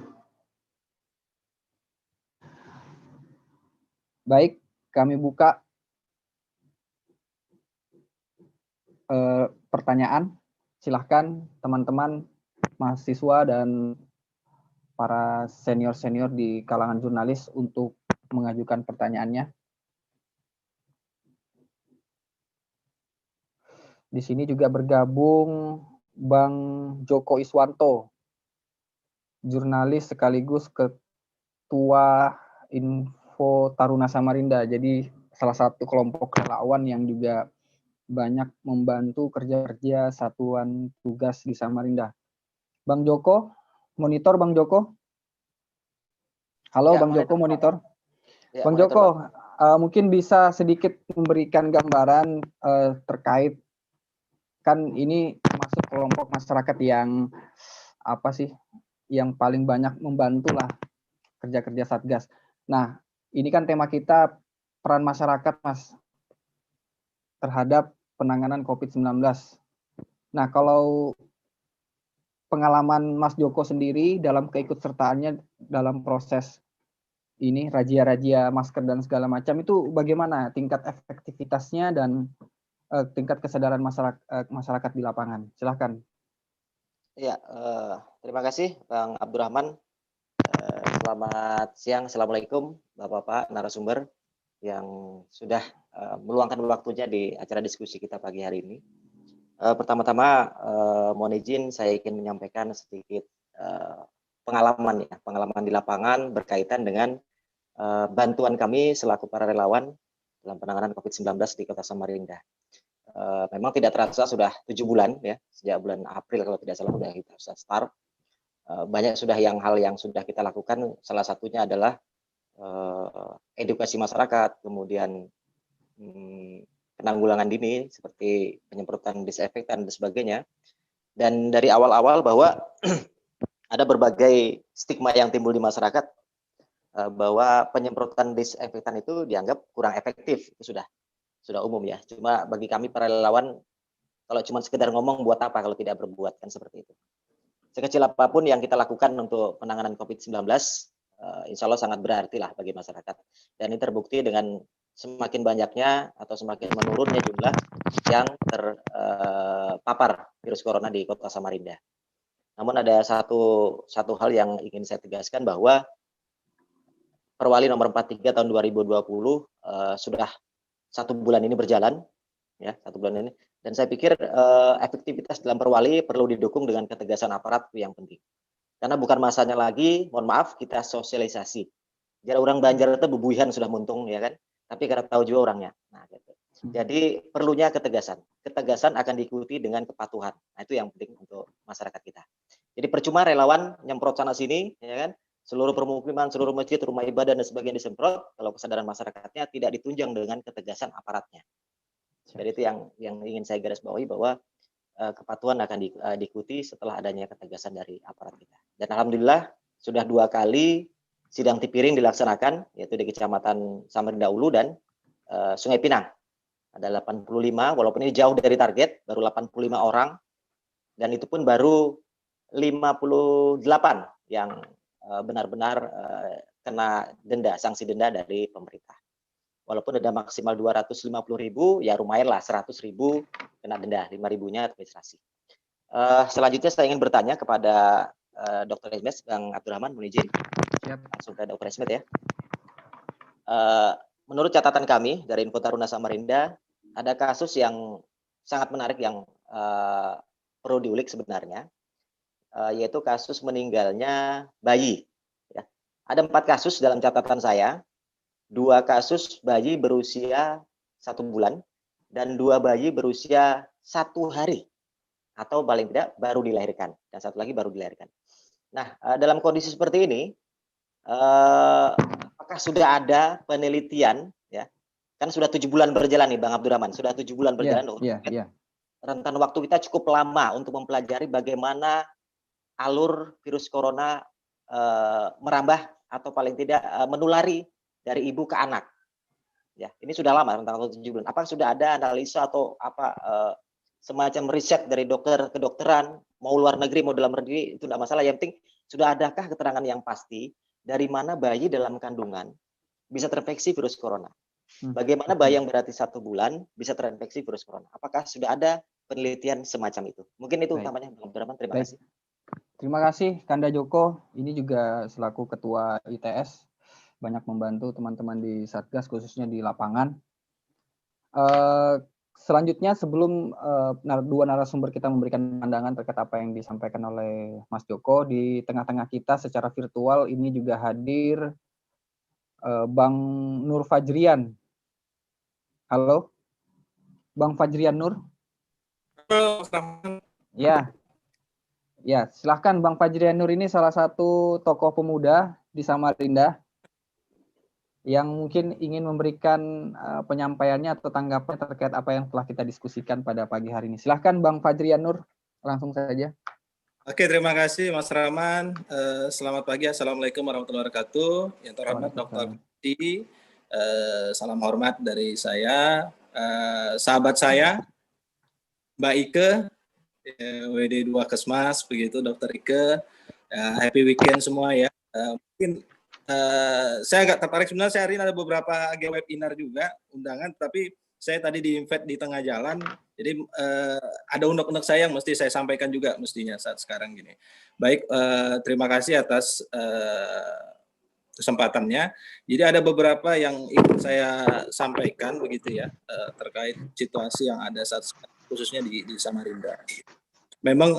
Baik, kami buka pertanyaan. Silahkan teman-teman mahasiswa dan para senior-senior di kalangan jurnalis untuk mengajukan pertanyaannya. Di sini juga bergabung Bang Joko Iswanto, jurnalis sekaligus Ketua Info Taruna Samarinda. Jadi salah satu kelompok relawan yang juga banyak membantu kerja-kerja satuan tugas di Samarinda. Bang Joko, monitor Bang Joko. Halo ya, Bang Joko, monitor. Ya, Bang Joko, mungkin bisa sedikit memberikan gambaran terkait, kan ini masuk kelompok masyarakat yang apa sih, yang paling banyak membantu lah kerja-kerja Satgas. Nah, ini kan tema kita peran masyarakat, Mas, terhadap penanganan COVID-19. Nah, kalau pengalaman Mas Joko sendiri dalam keikutsertaannya dalam proses ini, razia-razia masker dan segala macam, itu bagaimana tingkat efektivitasnya dan tingkat kesadaran masyarakat di lapangan? Silahkan. Ya, terima kasih Bang Abdurrahman. Selamat siang, Assalamualaikum Bapak-Bapak narasumber yang sudah meluangkan waktunya di acara diskusi kita pagi hari ini. Pertama-tama mohon izin saya ingin menyampaikan sedikit pengalaman di lapangan berkaitan dengan bantuan kami selaku para relawan dalam penanganan COVID-19 di Kota Samarinda. Memang tidak terasa sudah 7 bulan ya, sejak bulan April kalau tidak salah sudah kita start. Banyak sudah hal yang sudah kita lakukan, salah satunya adalah edukasi masyarakat, kemudian penanggulangan dini seperti penyemprotan disinfektan dan sebagainya. Dan dari awal-awal bahwa ada berbagai stigma yang timbul di masyarakat bahwa penyemprotan disinfektan itu dianggap kurang efektif, itu sudah umum ya. Cuma bagi kami para relawan, kalau cuma sekedar ngomong buat apa kalau tidak berbuat, kan seperti itu. Sekecil apapun yang kita lakukan untuk penanganan COVID-19, insya Allah sangat berarti lah bagi masyarakat. Dan ini terbukti dengan semakin banyaknya atau semakin menurunnya jumlah yang terpapar virus corona di Kota Samarinda. Namun ada satu hal yang ingin saya tegaskan, bahwa Perwali nomor 43 tahun 2020 sudah 1 bulan ini berjalan, ya 1 bulan ini. Dan saya pikir efektivitas dalam Perwali perlu didukung dengan ketegasan aparat yang penting. Karena bukan masanya lagi, mohon maaf, kita sosialisasi. Jadi orang Banjar itu bebuihan sudah muntung, ya kan? Tapi karena tahu juga orangnya. Nah, gitu. Jadi perlunya ketegasan. Ketegasan akan diikuti dengan kepatuhan. Nah, itu yang penting untuk masyarakat kita. Jadi percuma relawan nyemprot sana sini, ya kan? Seluruh permukiman, seluruh masjid, rumah ibadah dan sebagainya disemprot, kalau kesadaran masyarakatnya tidak ditunjang dengan ketegasan aparatnya. Jadi itu yang ingin saya garis bawahi, bahwa kepatuhan akan diikuti setelah adanya ketegasan dari aparat kita. Dan alhamdulillah sudah 2 kali sidang tipiring dilaksanakan, yaitu di Kecamatan Samarinda Ulu dan Sungai Pinang. Ada 85, walaupun ini jauh dari target, baru 85 orang, dan itu pun baru 58 yang benar-benar kena denda, sanksi denda dari pemerintah. Walaupun ada maksimal 250.000, ya lumayan lah 100.000 kena denda, 5.000-nya administrasi. Selanjutnya saya ingin bertanya kepada Dr. Ismet, Bang Abdurrahman, mohon izin. Langsung ke Dr. Ismet ya. Menurut catatan kami dari Info Taruna Samarinda, ada kasus yang sangat menarik yang perlu diulik sebenarnya, yaitu kasus meninggalnya bayi. Ya. Ada 4 kasus dalam catatan saya, 2 kasus bayi berusia 1 bulan, dan 2 bayi berusia 1 hari, atau paling tidak baru dilahirkan, dan 1 lagi baru dilahirkan. Nah, dalam kondisi seperti ini, apakah sudah ada penelitian, ya, kan sudah 7 bulan berjalan nih Bang Abdurrahman, sudah 7 bulan berjalan, rentan waktu kita cukup lama untuk mempelajari bagaimana alur virus corona merambah atau paling tidak menulari dari ibu ke anak. Ya, ini sudah lama, rentan waktu 7 bulan. Apakah sudah ada analisa atau apa semacam riset dari dokter kedokteran, mau luar negeri mau dalam negeri, itu tidak masalah. Yang penting sudah adakah keterangan yang pasti dari mana bayi dalam kandungan bisa terinfeksi virus corona? Bagaimana bayi yang berarti 1 bulan bisa terinfeksi virus corona? Apakah sudah ada penelitian semacam itu? Mungkin itu utamanya, Bang Abdurrahman. Terima kasih. Terima kasih Kanda Joko. Ini juga selaku Ketua ITS banyak membantu teman-teman di Satgas khususnya di lapangan. Selanjutnya sebelum 2 narasumber kita memberikan pandangan terkait apa yang disampaikan oleh Mas Joko, di tengah-tengah kita secara virtual ini juga hadir Bang Nur Fajrian. Halo, Bang Fajrian Nur. Halo, ya, silahkan Bang Fajrian Nur, ini salah satu tokoh pemuda di Samarinda yang mungkin ingin memberikan penyampaiannya atau tanggapan terkait apa yang telah kita diskusikan pada pagi hari ini. Silahkan Bang Fajrian Nur, langsung saja. Oke, terima kasih Mas Rahman. Selamat pagi, Assalamualaikum warahmatullahi wabarakatuh. Yang terhormat Dr. Budi, salam hormat dari saya, sahabat saya, Mbak Ike, WD2 Kesmas, begitu Dr. Ike. Happy weekend semua ya. Mungkin saya agak tertarik, sebenarnya saya hari ini ada beberapa webinar juga, undangan, tapi saya tadi di-invite di tengah jalan, jadi ada unek-unek saya yang mesti saya sampaikan juga mestinya saat sekarang gini. Baik, terima kasih atas kesempatannya. Jadi ada beberapa yang ingin saya sampaikan begitu ya, terkait situasi yang ada saat sekarang, khususnya di Samarinda. Memang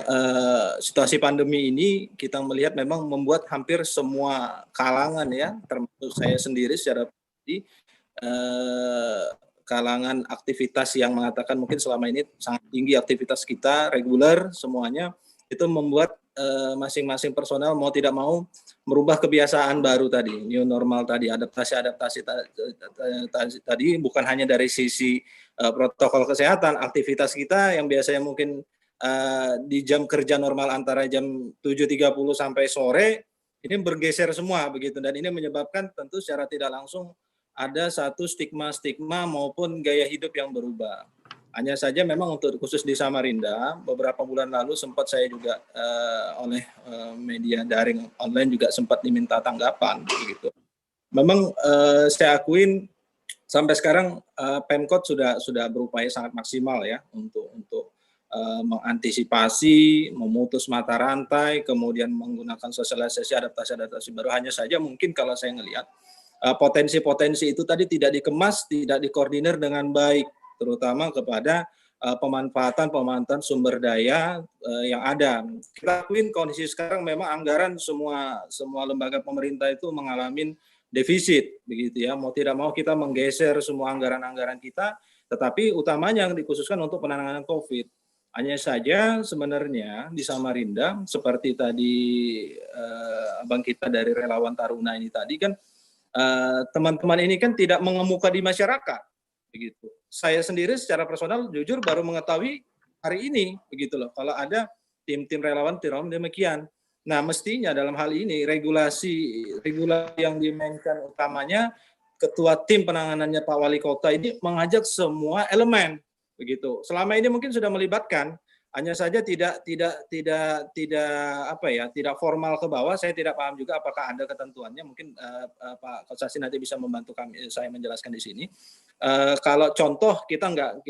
situasi pandemi ini kita melihat memang membuat hampir semua kalangan ya, termasuk saya sendiri secara pribadi, kalangan aktivitas yang mengatakan mungkin selama ini sangat tinggi aktivitas kita reguler semuanya, itu membuat masing-masing personel mau tidak mau merubah kebiasaan baru tadi, new normal tadi, adaptasi tadi bukan hanya dari sisi protokol kesehatan, aktivitas kita yang biasanya mungkin di jam kerja normal antara jam 7.30 sampai sore ini bergeser semua begitu, dan ini menyebabkan tentu secara tidak langsung ada satu stigma maupun gaya hidup yang berubah. Hanya saja memang untuk khusus di Samarinda beberapa bulan lalu sempat saya juga oleh media daring online juga sempat diminta tanggapan begitu. Memang saya akuin sampai sekarang Pemkot sudah berupaya sangat maksimal ya untuk mengantisipasi, memutus mata rantai, kemudian menggunakan sosialisasi adaptasi baru. Hanya saja mungkin kalau saya ngelihat potensi-potensi itu tadi tidak dikemas, tidak dikoordinir dengan baik, terutama kepada pemanfaatan sumber daya yang ada. Kita akuin kondisi sekarang memang anggaran semua lembaga pemerintah itu mengalami defisit, begitu ya. Mau tidak mau kita menggeser semua anggaran-anggaran kita, tetapi utamanya yang dikhususkan untuk penanganan COVID. Hanya saja sebenarnya di Samarinda seperti tadi abang kita dari relawan Taruna ini tadi kan teman-teman ini kan tidak mengemuka di masyarakat begitu. Saya sendiri secara personal jujur baru mengetahui hari ini begitu loh kalau ada tim relawan demikian. Nah, mestinya dalam hal ini regulasi yang dimainkan utamanya ketua tim penanganannya Pak Wali Kota ini mengajak semua elemen begitu. Selama ini mungkin sudah melibatkan, hanya saja tidak formal ke bawah. Saya tidak paham juga apakah ada ketentuannya. Mungkin Pak Kosasi nanti bisa membantu saya menjelaskan di sini. Kalau contoh kita nggak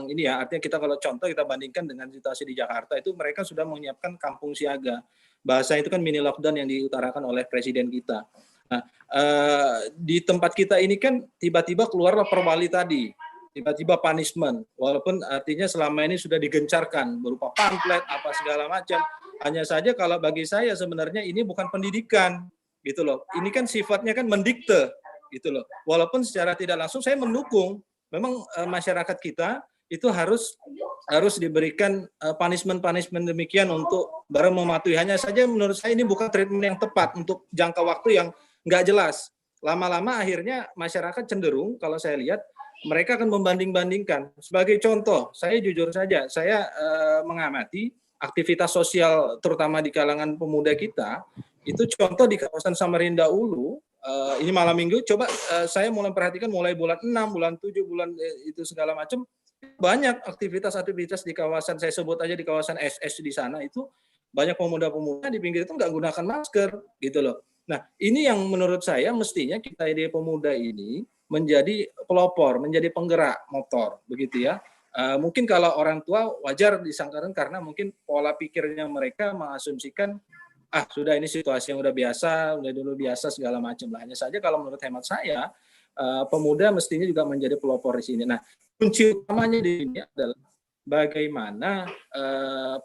ini ya, artinya kita kalau contoh kita bandingkan dengan situasi di Jakarta itu mereka sudah menyiapkan kampung siaga. Bahasa itu kan mini lockdown yang diutarakan oleh presiden kita. Nah, di tempat kita ini kan tiba-tiba keluarlah perwali tadi. tiba-tiba punishment, walaupun artinya selama ini sudah digencarkan berupa pamflet apa segala macam. Hanya saja kalau bagi saya sebenarnya ini bukan pendidikan gitu loh. Ini kan sifatnya kan mendikte gitu loh. Walaupun secara tidak langsung saya mendukung memang masyarakat kita itu harus diberikan punishment demikian untuk barang mematuhi. Hanya saja menurut saya ini bukan treatment yang tepat untuk jangka waktu yang nggak jelas. Lama-lama akhirnya masyarakat cenderung kalau saya lihat mereka akan membanding-bandingkan. Sebagai contoh, saya jujur saja, saya mengamati aktivitas sosial terutama di kalangan pemuda kita, itu contoh di kawasan Samarinda Ulu, ini malam minggu, coba saya mulai perhatikan mulai bulan 6, bulan 7, bulan itu segala macam, banyak aktivitas-aktivitas di kawasan, saya sebut aja di kawasan SS di sana, itu banyak pemuda-pemuda di pinggir itu nggak gunakan masker, gitu loh. Nah, ini yang menurut saya mestinya kita di pemuda ini menjadi pelopor, menjadi penggerak motor, begitu ya. Mungkin kalau orang tua wajar disangkakan karena mungkin pola pikirnya mereka mengasumsikan, sudah ini situasi yang udah biasa, udah dulu biasa segala macam lah. Hanya saja kalau menurut hemat saya, pemuda mestinya juga menjadi pelopor di sini. Nah, kunci utamanya di sini adalah bagaimana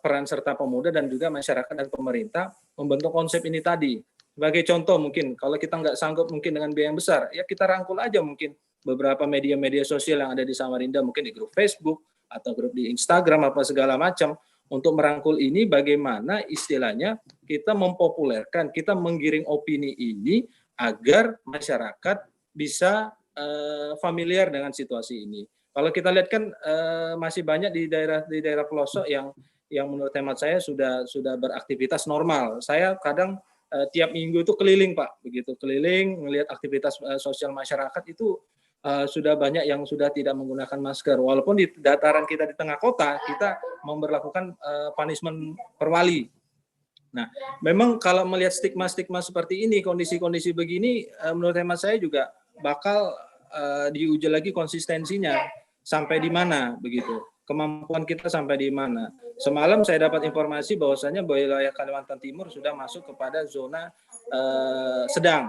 peran serta pemuda dan juga masyarakat dan pemerintah membentuk konsep ini tadi. Sebagai contoh mungkin, kalau kita nggak sanggup mungkin dengan biaya yang besar, ya kita rangkul aja mungkin beberapa media-media sosial yang ada di Samarinda, mungkin di grup Facebook, atau grup di Instagram, apa segala macam, untuk merangkul ini bagaimana istilahnya kita mempopulerkan, kita menggiring opini ini agar masyarakat bisa familiar dengan situasi ini. Kalau kita lihat kan masih banyak di daerah pelosok yang menurut hemat saya sudah beraktivitas normal. Saya kadang tiap minggu itu keliling Pak, begitu keliling melihat aktivitas sosial masyarakat itu sudah banyak yang sudah tidak menggunakan masker. Walaupun di dataran kita di tengah kota kita memberlakukan punishment per wali. Nah, memang kalau melihat stigma-stigma seperti ini, kondisi-kondisi begini, menurut hemat saya juga bakal diuji lagi konsistensinya sampai di mana begitu. Kemampuan kita sampai di mana. Semalam saya dapat informasi bahwasanya wilayah Kalimantan Timur sudah masuk kepada zona sedang.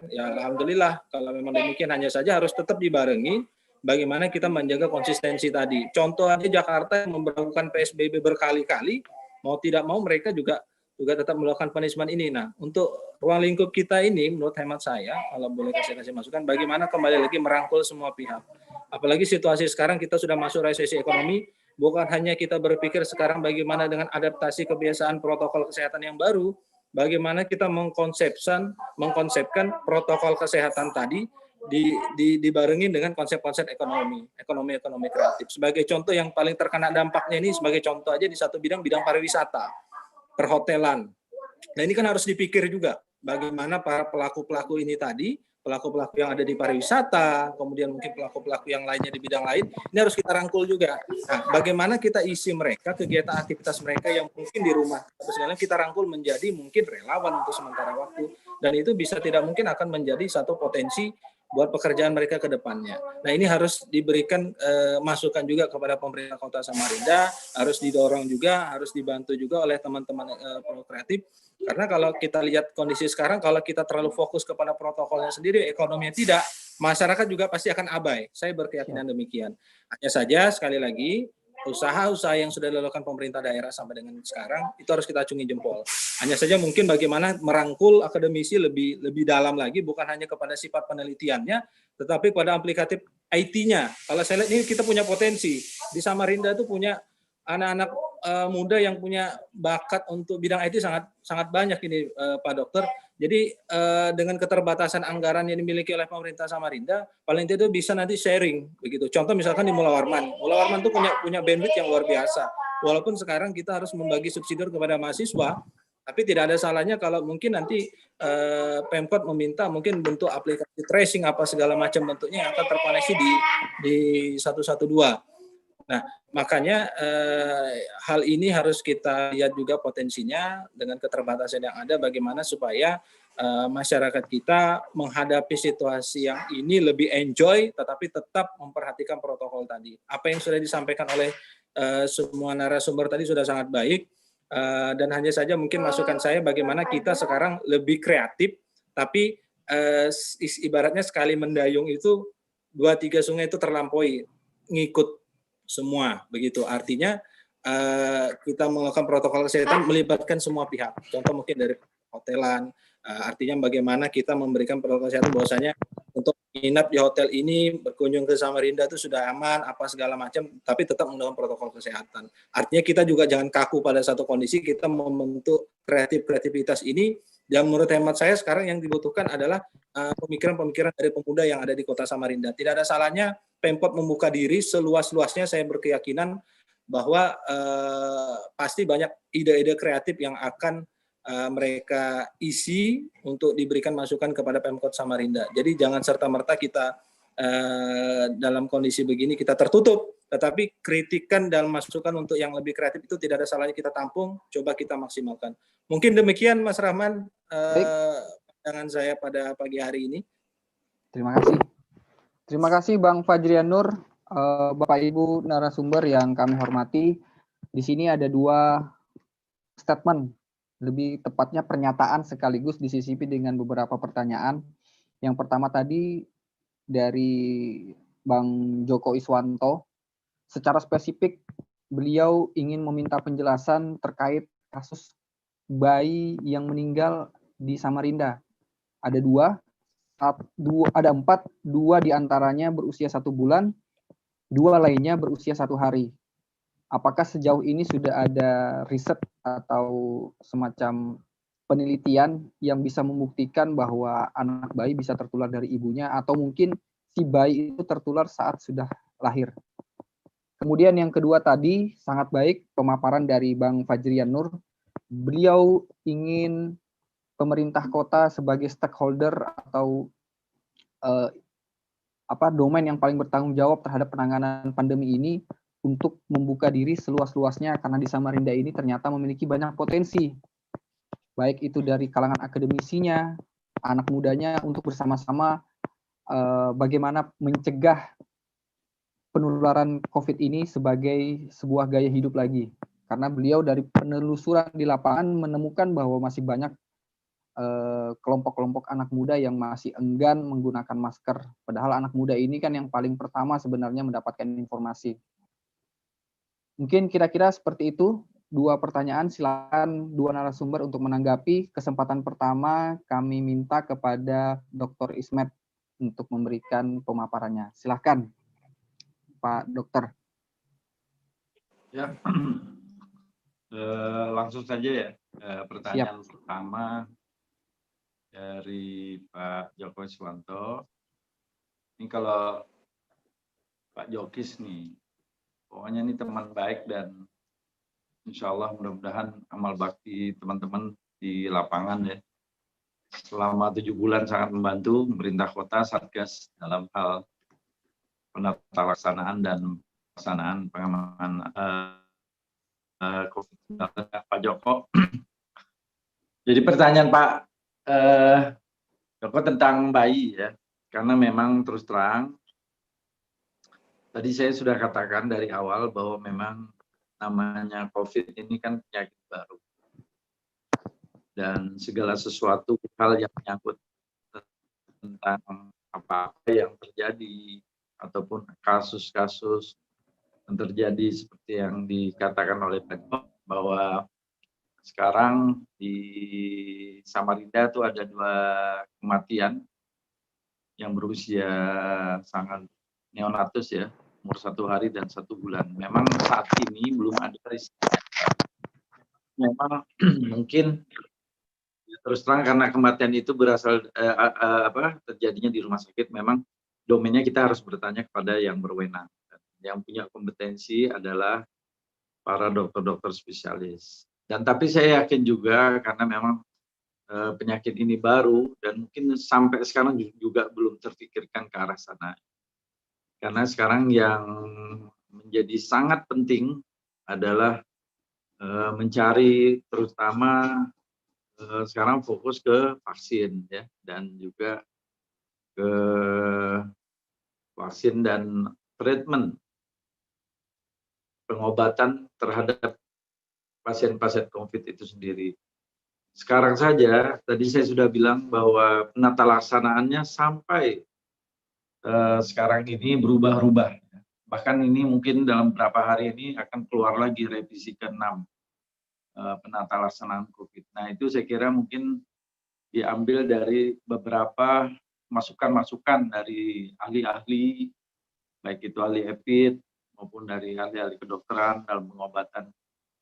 Ya, alhamdulillah kalau memang demikian, hanya saja harus tetap dibarengi bagaimana kita menjaga konsistensi tadi. Contoh aja Jakarta yang memberlakukan PSBB berkali-kali, mau tidak mau mereka juga tetap melakukan punishment ini. Nah, untuk ruang lingkup kita ini menurut hemat saya, kalau boleh kasih masukan, bagaimana kembali lagi merangkul semua pihak. Apalagi situasi sekarang kita sudah masuk resesi ekonomi, bukan hanya kita berpikir sekarang bagaimana dengan adaptasi kebiasaan protokol kesehatan yang baru, bagaimana kita mengkonsepkan protokol kesehatan tadi dibarengi dengan konsep-konsep ekonomi kreatif. Sebagai contoh yang paling terkena dampaknya ini, sebagai contoh aja di satu bidang pariwisata, perhotelan. Nah ini kan harus dipikir juga bagaimana para pelaku-pelaku ini tadi, pelaku-pelaku yang ada di pariwisata, kemudian mungkin pelaku-pelaku yang lainnya di bidang lain, ini harus kita rangkul juga. Nah, bagaimana kita isi mereka, kegiatan aktivitas mereka yang mungkin di rumah, sebenarnya kita rangkul menjadi mungkin relawan untuk sementara waktu, dan itu bisa tidak mungkin akan menjadi satu potensi buat pekerjaan mereka ke depannya. Nah ini harus diberikan masukan juga kepada pemerintah Kota Samarinda, harus didorong juga, harus dibantu juga oleh teman-teman kreatif. Karena kalau kita lihat kondisi sekarang, kalau kita terlalu fokus kepada protokolnya sendiri, ekonominya tidak, masyarakat juga pasti akan abai. Saya berkeyakinan demikian. Hanya saja sekali lagi, usaha-usaha yang sudah dilakukan pemerintah daerah sampai dengan sekarang, itu harus kita acungi jempol. Hanya saja mungkin bagaimana merangkul akademisi lebih dalam lagi, bukan hanya kepada sifat penelitiannya, tetapi pada aplikatif IT-nya. Kalau saya lihat ini kita punya potensi. Di Samarinda itu punya anak-anak muda yang punya bakat untuk bidang IT sangat banyak ini Pak Dokter. Jadi dengan keterbatasan anggaran yang dimiliki oleh pemerintah Samarinda, paling tidak bisa nanti sharing begitu. Contoh misalkan di Mula Warman tuh punya bandwidth yang luar biasa. Walaupun sekarang kita harus membagi subsidi kepada mahasiswa, tapi tidak ada salahnya kalau mungkin nanti Pemkot meminta mungkin bentuk aplikasi tracing apa segala macam bentuknya yang akan terkoneksi di 112. Nah, makanya hal ini harus kita lihat juga potensinya dengan keterbatasan yang ada, bagaimana supaya masyarakat kita menghadapi situasi yang ini lebih enjoy, tetapi tetap memperhatikan protokol tadi. Apa yang sudah disampaikan oleh semua narasumber tadi sudah sangat baik, dan hanya saja mungkin masukan saya bagaimana kita sekarang lebih kreatif, tapi ibaratnya sekali mendayung itu 2-3 sungai itu terlampaui. ngikut semua begitu. Artinya kita melakukan protokol kesehatan melibatkan semua pihak. Contoh mungkin dari hotelan, artinya bagaimana kita memberikan protokol kesehatan bahwasanya untuk nginap di hotel ini, berkunjung ke Samarinda itu sudah aman, apa segala macam, tapi tetap menggunakan protokol kesehatan. Artinya kita juga jangan kaku pada satu kondisi, kita membentuk kreativitas ini. Dan menurut hemat saya sekarang yang dibutuhkan adalah pemikiran-pemikiran dari pemuda yang ada di kota Samarinda. Tidak ada salahnya Pemkot membuka diri seluas-luasnya. Saya berkeyakinan bahwa pasti banyak ide-ide kreatif yang akan mereka isi untuk diberikan masukan kepada Pemkot Samarinda. Jadi jangan serta-merta kita dalam kondisi begini kita tertutup, tetapi kritikan dan masukan untuk yang lebih kreatif itu tidak ada salahnya kita tampung, coba kita maksimalkan. Mungkin demikian Mas Rahman pandangan saya pada pagi hari ini. Terima kasih. Terima kasih Bang Fajrian Nur, Bapak Ibu narasumber yang kami hormati. Di sini ada 2 statement, lebih tepatnya pernyataan sekaligus disisipi dengan beberapa pertanyaan. Yang pertama tadi dari Bang Joko Iswanto, secara spesifik beliau ingin meminta penjelasan terkait kasus bayi yang meninggal di Samarinda. Ada 4, 2 diantaranya berusia 1 bulan, 2 lainnya berusia 1 hari. Apakah sejauh ini sudah ada riset atau semacam penelitian yang bisa membuktikan bahwa anak bayi bisa tertular dari ibunya, atau mungkin si bayi itu tertular saat sudah lahir? Kemudian yang kedua tadi, sangat baik pemaparan dari Bang Fajrian Nur. Beliau ingin pemerintah kota sebagai stakeholder atau domain yang paling bertanggung jawab terhadap penanganan pandemi ini untuk membuka diri seluas-luasnya, karena di Samarinda ini ternyata memiliki banyak potensi, baik itu dari kalangan akademisinya, anak mudanya, untuk bersama-sama bagaimana mencegah penularan COVID ini sebagai sebuah gaya hidup lagi. Karena beliau dari penelusuran di lapangan menemukan bahwa masih banyak kelompok-kelompok anak muda yang masih enggan menggunakan masker. Padahal anak muda ini kan yang paling pertama sebenarnya mendapatkan informasi. Mungkin kira-kira seperti itu 2 pertanyaan. Silakan 2 narasumber untuk menanggapi. Kesempatan pertama kami minta kepada Dr. Ismet untuk memberikan pemaparannya. Silakan Pak Dokter. Ya, langsung saja ya. Pertanyaan pertama dari Pak Joko Iswanto. Ini kalau Pak Jokis nih, pokoknya ini teman baik dan insya Allah mudah-mudahan amal bakti teman-teman di lapangan ya. Selama 7 bulan sangat membantu pemerintah kota, Satgas dalam hal penata laksanaan dan pelaksanaan pengamanan COVID-19. Pak Joko. Jadi pertanyaan Pak Joko tentang bayi ya, karena memang terus terang tadi saya sudah katakan dari awal bahwa memang namanya COVID ini kan penyakit baru dan segala sesuatu hal yang menyangkut tentang apa yang terjadi ataupun kasus-kasus yang terjadi seperti yang dikatakan oleh Pak Joko bahwa sekarang di Samarinda itu ada 2 kematian yang berusia sangat neonatus ya, umur 1 hari dan 1 bulan. Memang saat ini belum ada riset. Memang mungkin terus terang karena kematian itu berasal terjadinya di rumah sakit, memang domainnya kita harus bertanya kepada yang berwenang. Yang punya kompetensi adalah para dokter-dokter spesialis. Dan tapi saya yakin juga karena memang penyakit ini baru dan mungkin sampai sekarang juga belum terfikirkan ke arah sana. Karena sekarang yang menjadi sangat penting adalah mencari terutama sekarang fokus ke vaksin ya, dan juga ke vaksin dan treatment pengobatan terhadap pasien-pasien COVID itu sendiri. Sekarang saja, tadi saya sudah bilang bahwa penata laksanaannya sampai sekarang ini berubah-ubah. Bahkan ini mungkin dalam beberapa hari ini akan keluar lagi revisi ke-6 penata laksanaan COVID. Nah, itu saya kira mungkin diambil dari beberapa masukan-masukan dari ahli-ahli, baik itu ahli epid maupun dari ahli-ahli kedokteran dalam pengobatan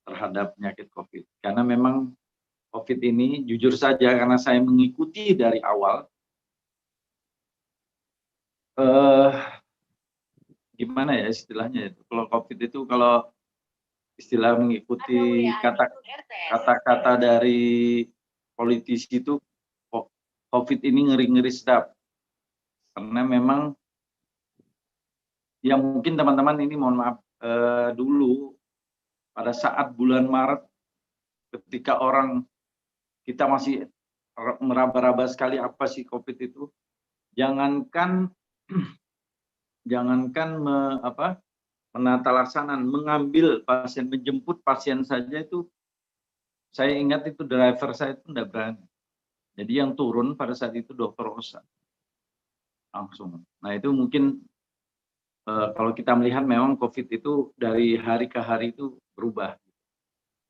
terhadap penyakit COVID. Karena memang COVID ini jujur saja karena saya mengikuti dari awal, gimana ya istilahnya itu, kalau COVID itu kalau istilah mengikuti kata-kata dari politisi itu, COVID ini ngeri-ngeri sedap. Karena memang ya mungkin teman-teman ini mohon maaf, dulu pada saat bulan Maret ketika kita masih meraba-raba sekali apa sih COVID itu, jangankan menata laksanaan, mengambil pasien, menjemput pasien saja itu, saya ingat itu driver saya itu tidak berani. Jadi yang turun pada saat itu Dr. Osa langsung. Nah itu mungkin kalau kita melihat memang COVID itu dari hari ke hari itu berubah.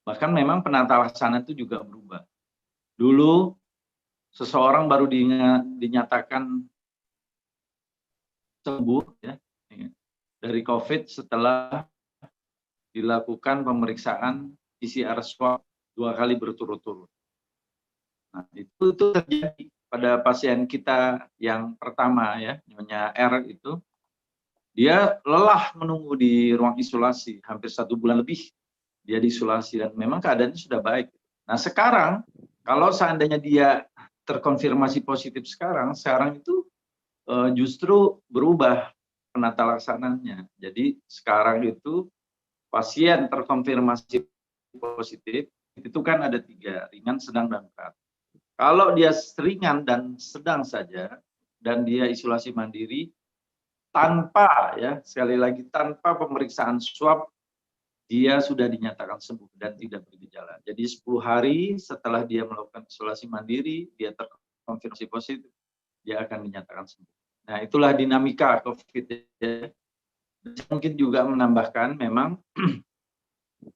Bahkan memang penata laksanaan itu juga berubah. Dulu seseorang baru dinyatakan sembuh ya dari COVID setelah dilakukan pemeriksaan PCR swab 2 kali berturut-turut. Nah, itu terjadi pada pasien kita yang pertama ya, namanya R itu. Dia lelah menunggu di ruang isolasi, hampir 1 bulan lebih dia diisolasi dan memang keadaannya sudah baik. Nah sekarang kalau seandainya dia terkonfirmasi positif sekarang itu justru berubah penata laksanaannya. Jadi sekarang itu pasien terkonfirmasi positif itu kan ada 3, ringan, sedang, dan berat. Kalau dia ringan dan sedang saja dan dia isolasi mandiri tanpa ya sekali lagi tanpa pemeriksaan swab, dia sudah dinyatakan sembuh dan tidak bergejala. Jadi 10 hari setelah dia melakukan isolasi mandiri, dia terkonfirmasi positif, dia akan dinyatakan sembuh. Nah itulah dinamika COVID. Mungkin juga menambahkan memang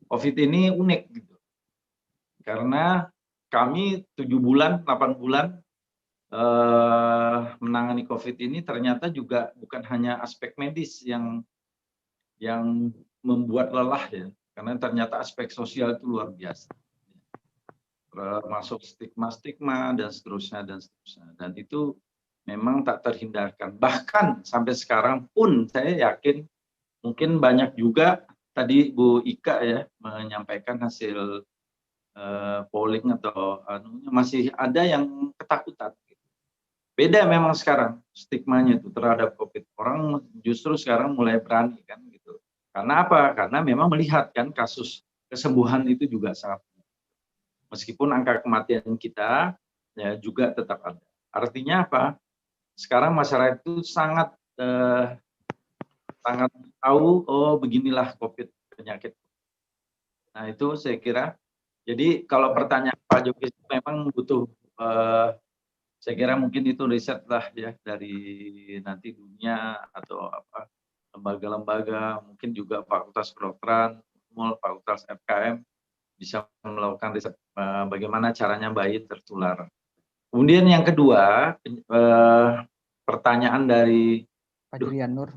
COVID ini unik gitu. Karena kami 7 bulan, 8 bulan menangani COVID ini ternyata juga bukan hanya aspek medis yang membuat lelah ya, karena ternyata aspek sosial itu luar biasa. Masuk stigma-stigma dan seterusnya. Dan itu memang tak terhindarkan. Bahkan sampai sekarang pun saya yakin mungkin banyak juga tadi Bu Ika ya menyampaikan hasil polling atau masih ada yang ketakutan. Beda memang sekarang stigmanya itu terhadap COVID. Orang justru sekarang mulai berani kan gitu. Karena apa? Karena memang melihat kan kasus kesembuhan itu juga sangat. Meskipun angka kematian kita ya juga tetap ada. Artinya apa? Sekarang masyarakat itu sangat tahu, oh beginilah COVID, penyakit. Nah itu saya kira. Jadi kalau pertanyaan Pak Jokowi memang butuh saya kira mungkin itu riset lah ya dari nanti dunia atau apa lembaga-lembaga, mungkin juga Fakultas Kedokteran, Fakultas FKM bisa melakukan riset bagaimana caranya bayi tertular. Kemudian yang kedua, pertanyaan dari Pak Jrianur.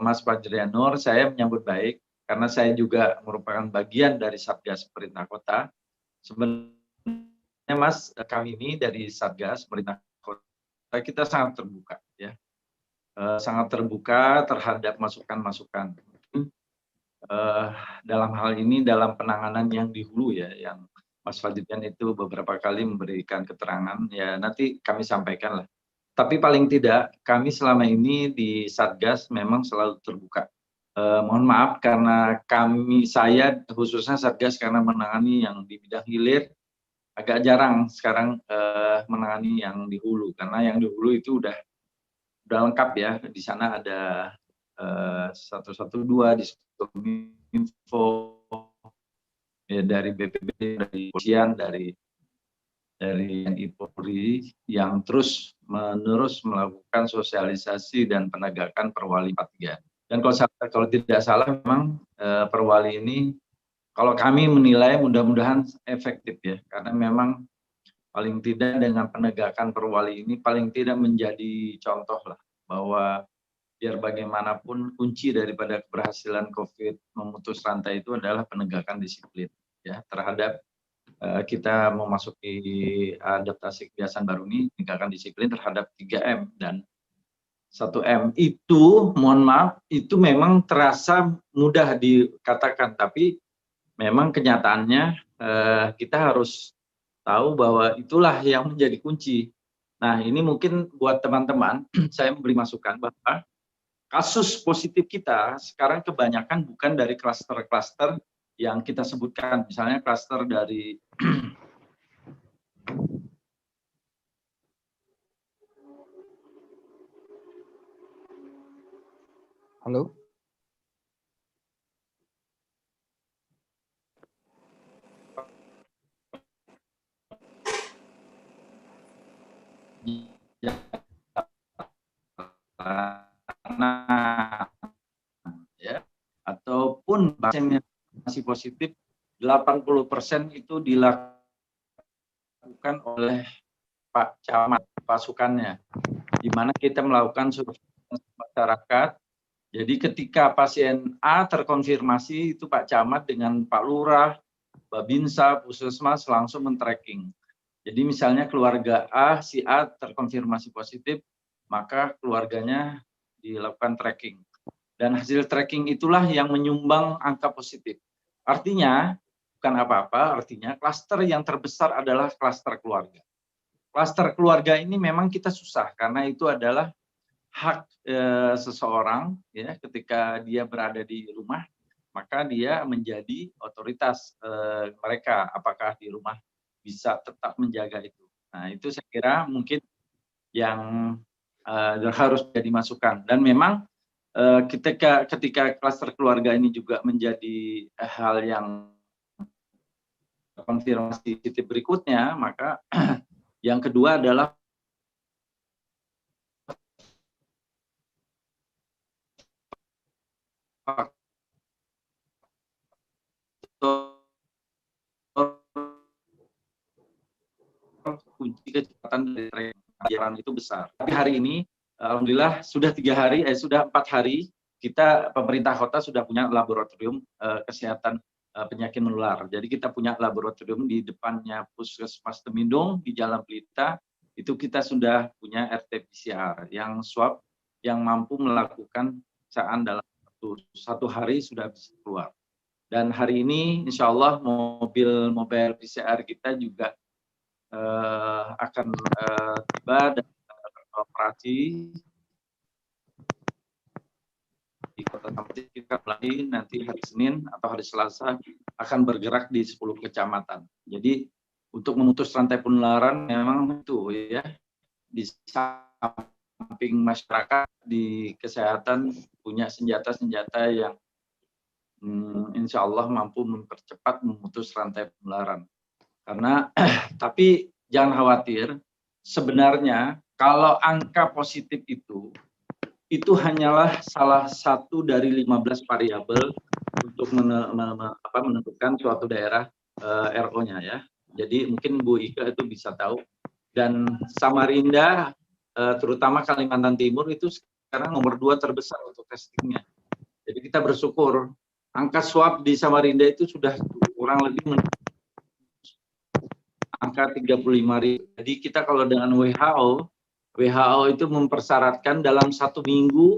Mas Fajrianur, saya menyambut baik karena saya juga merupakan bagian dari Satgas Pemerintah Kota. Sebenarnya Mas, kami ini dari Satgas Pemerintah Kota kita sangat terbuka ya, sangat terbuka terhadap masukan-masukan. Dalam hal ini dalam penanganan yang di hulu ya, yang Mas Fadlian itu beberapa kali memberikan keterangan ya, nanti kami sampaikan lah. Tapi paling tidak kami selama ini di Satgas memang selalu terbuka. Mohon maaf karena saya khususnya Satgas karena menangani yang di bidang hilir agak jarang sekarang menangani yang di hulu, karena yang di hulu itu udah lengkap ya. Di sana ada 112 di Info ya, dari BPBD, dari Kepolisian, dari TNI Polri yang terus menerus melakukan sosialisasi dan penegakan Perwali 43. Dan kalau tidak salah memang Perwali ini, kalau kami menilai mudah-mudahan efektif ya, karena memang paling tidak dengan penegakan Perwali ini paling tidak menjadi contoh lah, bahwa biar bagaimanapun kunci daripada keberhasilan COVID memutus rantai itu adalah penegakan disiplin ya terhadap kita memasuki adaptasi kebiasaan baru ini, penegakan disiplin terhadap 3M dan 1M itu, mohon maaf, itu memang terasa mudah dikatakan, tapi memang kenyataannya kita harus tahu bahwa itulah yang menjadi kunci. Nah, ini mungkin buat teman-teman, saya memberi masukan bahwa kasus positif kita sekarang kebanyakan bukan dari klaster-klaster yang kita sebutkan, misalnya klaster dari Halo? ya, ataupun pasien yang masih positif 80% itu dilakukan oleh Pak Camat pasukannya, di mana kita melakukan surveillance masyarakat. Jadi ketika pasien A terkonfirmasi, itu Pak Camat dengan Pak Lurah, Babinsa, Puskesmas langsung men-tracking. Jadi misalnya keluarga A, si A terkonfirmasi positif, maka keluarganya dilakukan tracking. Dan hasil tracking itulah yang menyumbang angka positif. Artinya, bukan apa-apa, artinya klaster yang terbesar adalah klaster keluarga. Klaster keluarga ini memang kita susah, karena itu adalah hak seseorang, ya, ketika dia berada di rumah, maka dia menjadi otoritas mereka, apakah di rumah bisa tetap menjaga itu. Nah, itu saya kira mungkin yang harus jadi masukan. Dan memang ketika klaster keluarga ini juga menjadi hal yang konfirmasi titik berikutnya, maka yang kedua adalah kunci kecepatan dari pelajaran itu besar. Tapi hari ini, alhamdulillah sudah 4 hari kita pemerintah kota sudah punya laboratorium kesehatan penyakit menular. Jadi kita punya laboratorium di depannya Puskesmas Temindung di Jalan Pelita, itu kita sudah punya RT-PCR yang swab yang mampu melakukan pemeriksaan dalam satu hari sudah bisa keluar. Dan hari ini insya Allah mobil PCR kita juga akan tiba dan operasi di Kota Tampit. Kita mulai nanti hari Senin atau hari Selasa akan bergerak di 10 kecamatan. Jadi untuk memutus rantai penularan memang itu ya, di samping masyarakat di kesehatan punya senjata-senjata yang insya Allah mampu mempercepat memutus rantai penularan. Karena tapi jangan khawatir, sebenarnya kalau angka positif itu hanyalah salah satu dari 15 variabel untuk menentukan suatu daerah RO-nya ya. Jadi mungkin Bu Ika itu bisa tahu. Dan Samarinda, terutama Kalimantan Timur itu sekarang nomor 2 terbesar untuk testingnya. Jadi kita bersyukur angka swab di Samarinda itu sudah kurang lebih angka 35.000. Jadi kita kalau dengan WHO itu mempersyaratkan dalam 1 minggu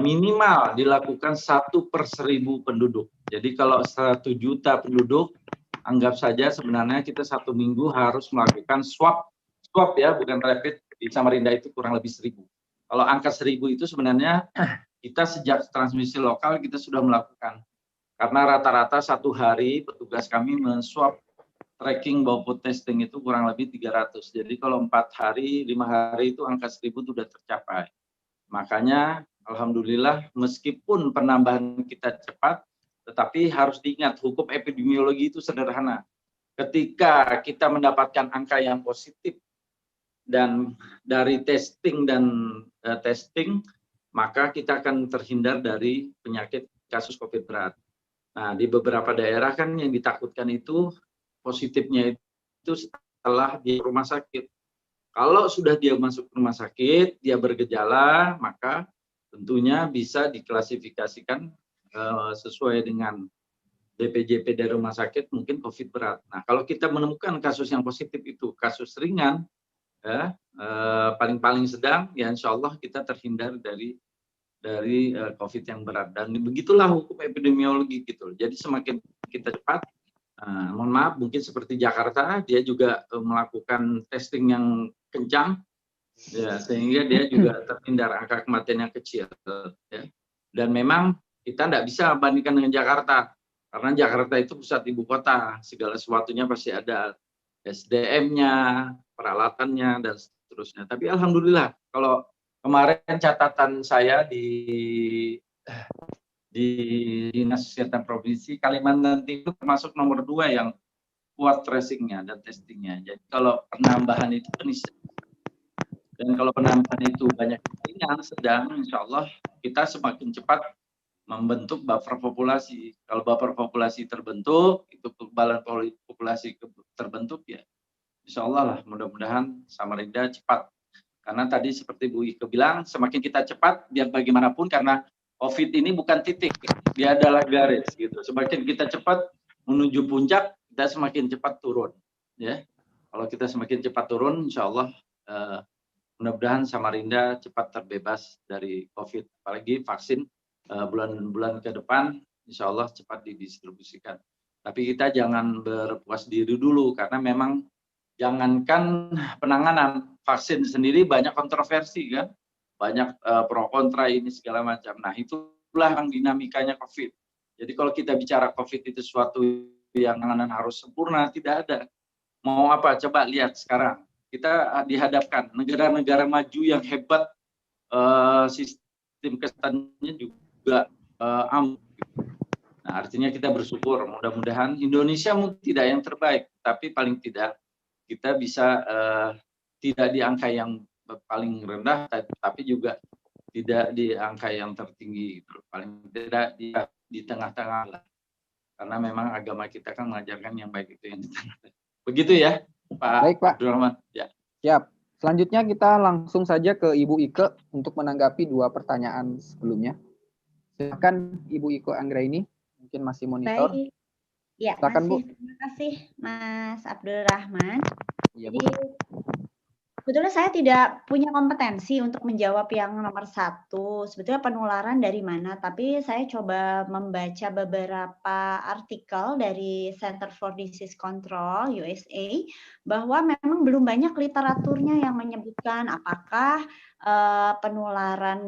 minimal dilakukan 1 per 1.000 penduduk. Jadi kalau 1 juta penduduk, anggap saja sebenarnya kita 1 minggu harus melakukan swab ya, bukan rapid. Di Samarinda itu kurang lebih 1.000. Kalau angka 1.000 itu sebenarnya kita sejak transmisi lokal kita sudah melakukan. Karena rata-rata 1 hari petugas kami men-swab tracking maupun testing itu kurang lebih 300. Jadi kalau 4 hari, 5 hari itu angka 1.000 itu sudah tercapai. Makanya alhamdulillah meskipun penambahan kita cepat, tetapi harus diingat hukum epidemiologi itu sederhana. Ketika kita mendapatkan angka yang positif dan dari testing maka kita akan terhindar dari penyakit kasus COVID berat. Nah, di beberapa daerah kan yang ditakutkan itu positifnya itu setelah di rumah sakit. Kalau sudah dia masuk rumah sakit, dia bergejala, maka tentunya bisa diklasifikasikan sesuai dengan DPJP dari rumah sakit mungkin COVID berat. Nah, kalau kita menemukan kasus yang positif itu kasus ringan, ya, paling sedang, ya insya Allah kita terhindar dari COVID yang berat. Dan begitulah hukum epidemiologi gitu. Jadi semakin kita cepat, mohon maaf, mungkin seperti Jakarta, dia juga melakukan testing yang kencang, ya, sehingga dia juga terhindar angka kematian yang kecil. Ya. Dan memang kita tidak bisa bandingkan dengan Jakarta, karena Jakarta itu pusat ibu kota, segala sesuatunya pasti ada SDM-nya, peralatannya, dan seterusnya. Tapi alhamdulillah, kalau kemarin catatan saya di Dinas Kesehatan Provinsi, Kalimantan Timur termasuk nomor 2 yang kuat tracing-nya dan testing-nya. Jadi kalau penambahan itu penistaan. Dan kalau penambahan itu banyak ringan, sedang, insya Allah kita semakin cepat membentuk buffer populasi. Kalau buffer populasi terbentuk, itu kekebalan populasi terbentuk, ya insya Allah lah, mudah-mudahan Samarinda cepat. Karena tadi seperti Bu Ike bilang, semakin kita cepat, biar bagaimanapun, karena COVID ini bukan titik, dia adalah garis gitu. Semakin kita cepat menuju puncak, kita semakin cepat turun. Ya, kalau kita semakin cepat turun, insya Allah mudah-mudahan Samarinda cepat terbebas dari COVID. Apalagi vaksin bulan-bulan ke depan, insya Allah cepat didistribusikan. Tapi kita jangan berpuas diri dulu, karena memang jangankan penanganan, vaksin sendiri banyak kontroversi kan, banyak pro kontra ini segala macam. Nah, itulah yang dinamikanya COVID. Jadi kalau kita bicara COVID itu sesuatu yang penanganan harus sempurna, tidak ada. Mau apa? Coba lihat sekarang. Kita dihadapkan negara-negara maju yang hebat, sistem kesehatannya juga ampuh. Nah, artinya kita bersyukur. Mudah-mudahan Indonesia mungkin tidak yang terbaik, tapi paling tidak kita bisa tidak di angka yang paling rendah, tapi juga tidak di angka yang tertinggi. Paling tidak di tengah-tengah lah. Karena memang agama kita kan mengajarkan yang baik itu yang di tengah. Begitu ya, Pak. Baik, Pak. Abdurrahman. Ya. Siap. Selanjutnya kita langsung saja ke Ibu Ike untuk menanggapi 2 pertanyaan sebelumnya. Silakan Ibu Ike Anggraini, mungkin masih monitor. Baik. Ya, Silakan, Bu. terima kasih Mas Abdurrahman. Ya, Jadi, sebetulnya saya tidak punya kompetensi untuk menjawab yang nomor 1, sebetulnya penularan dari mana, tapi saya coba membaca beberapa artikel dari Center for Disease Control USA, bahwa memang belum banyak literaturnya yang menyebutkan apakah penularan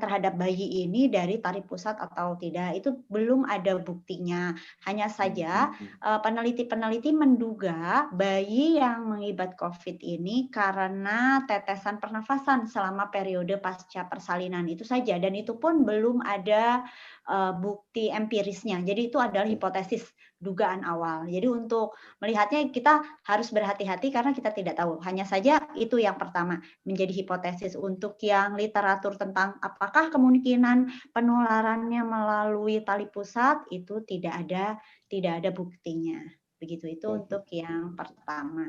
terhadap bayi ini dari tari pusat atau tidak, itu belum ada buktinya. Hanya saja peneliti-peneliti menduga bayi yang mengibat COVID ini karena tetesan pernafasan selama periode pasca persalinan, itu saja, dan itu pun belum ada bukti empirisnya. Jadi itu adalah hipotesis, dugaan awal. Jadi untuk melihatnya kita harus berhati-hati karena kita tidak tahu. Hanya saja itu yang pertama, menjadi hipotesis. Untuk yang literatur tentang apakah kemungkinan penularannya melalui tali pusat, itu tidak ada buktinya. Begitu, itu untuk yang pertama.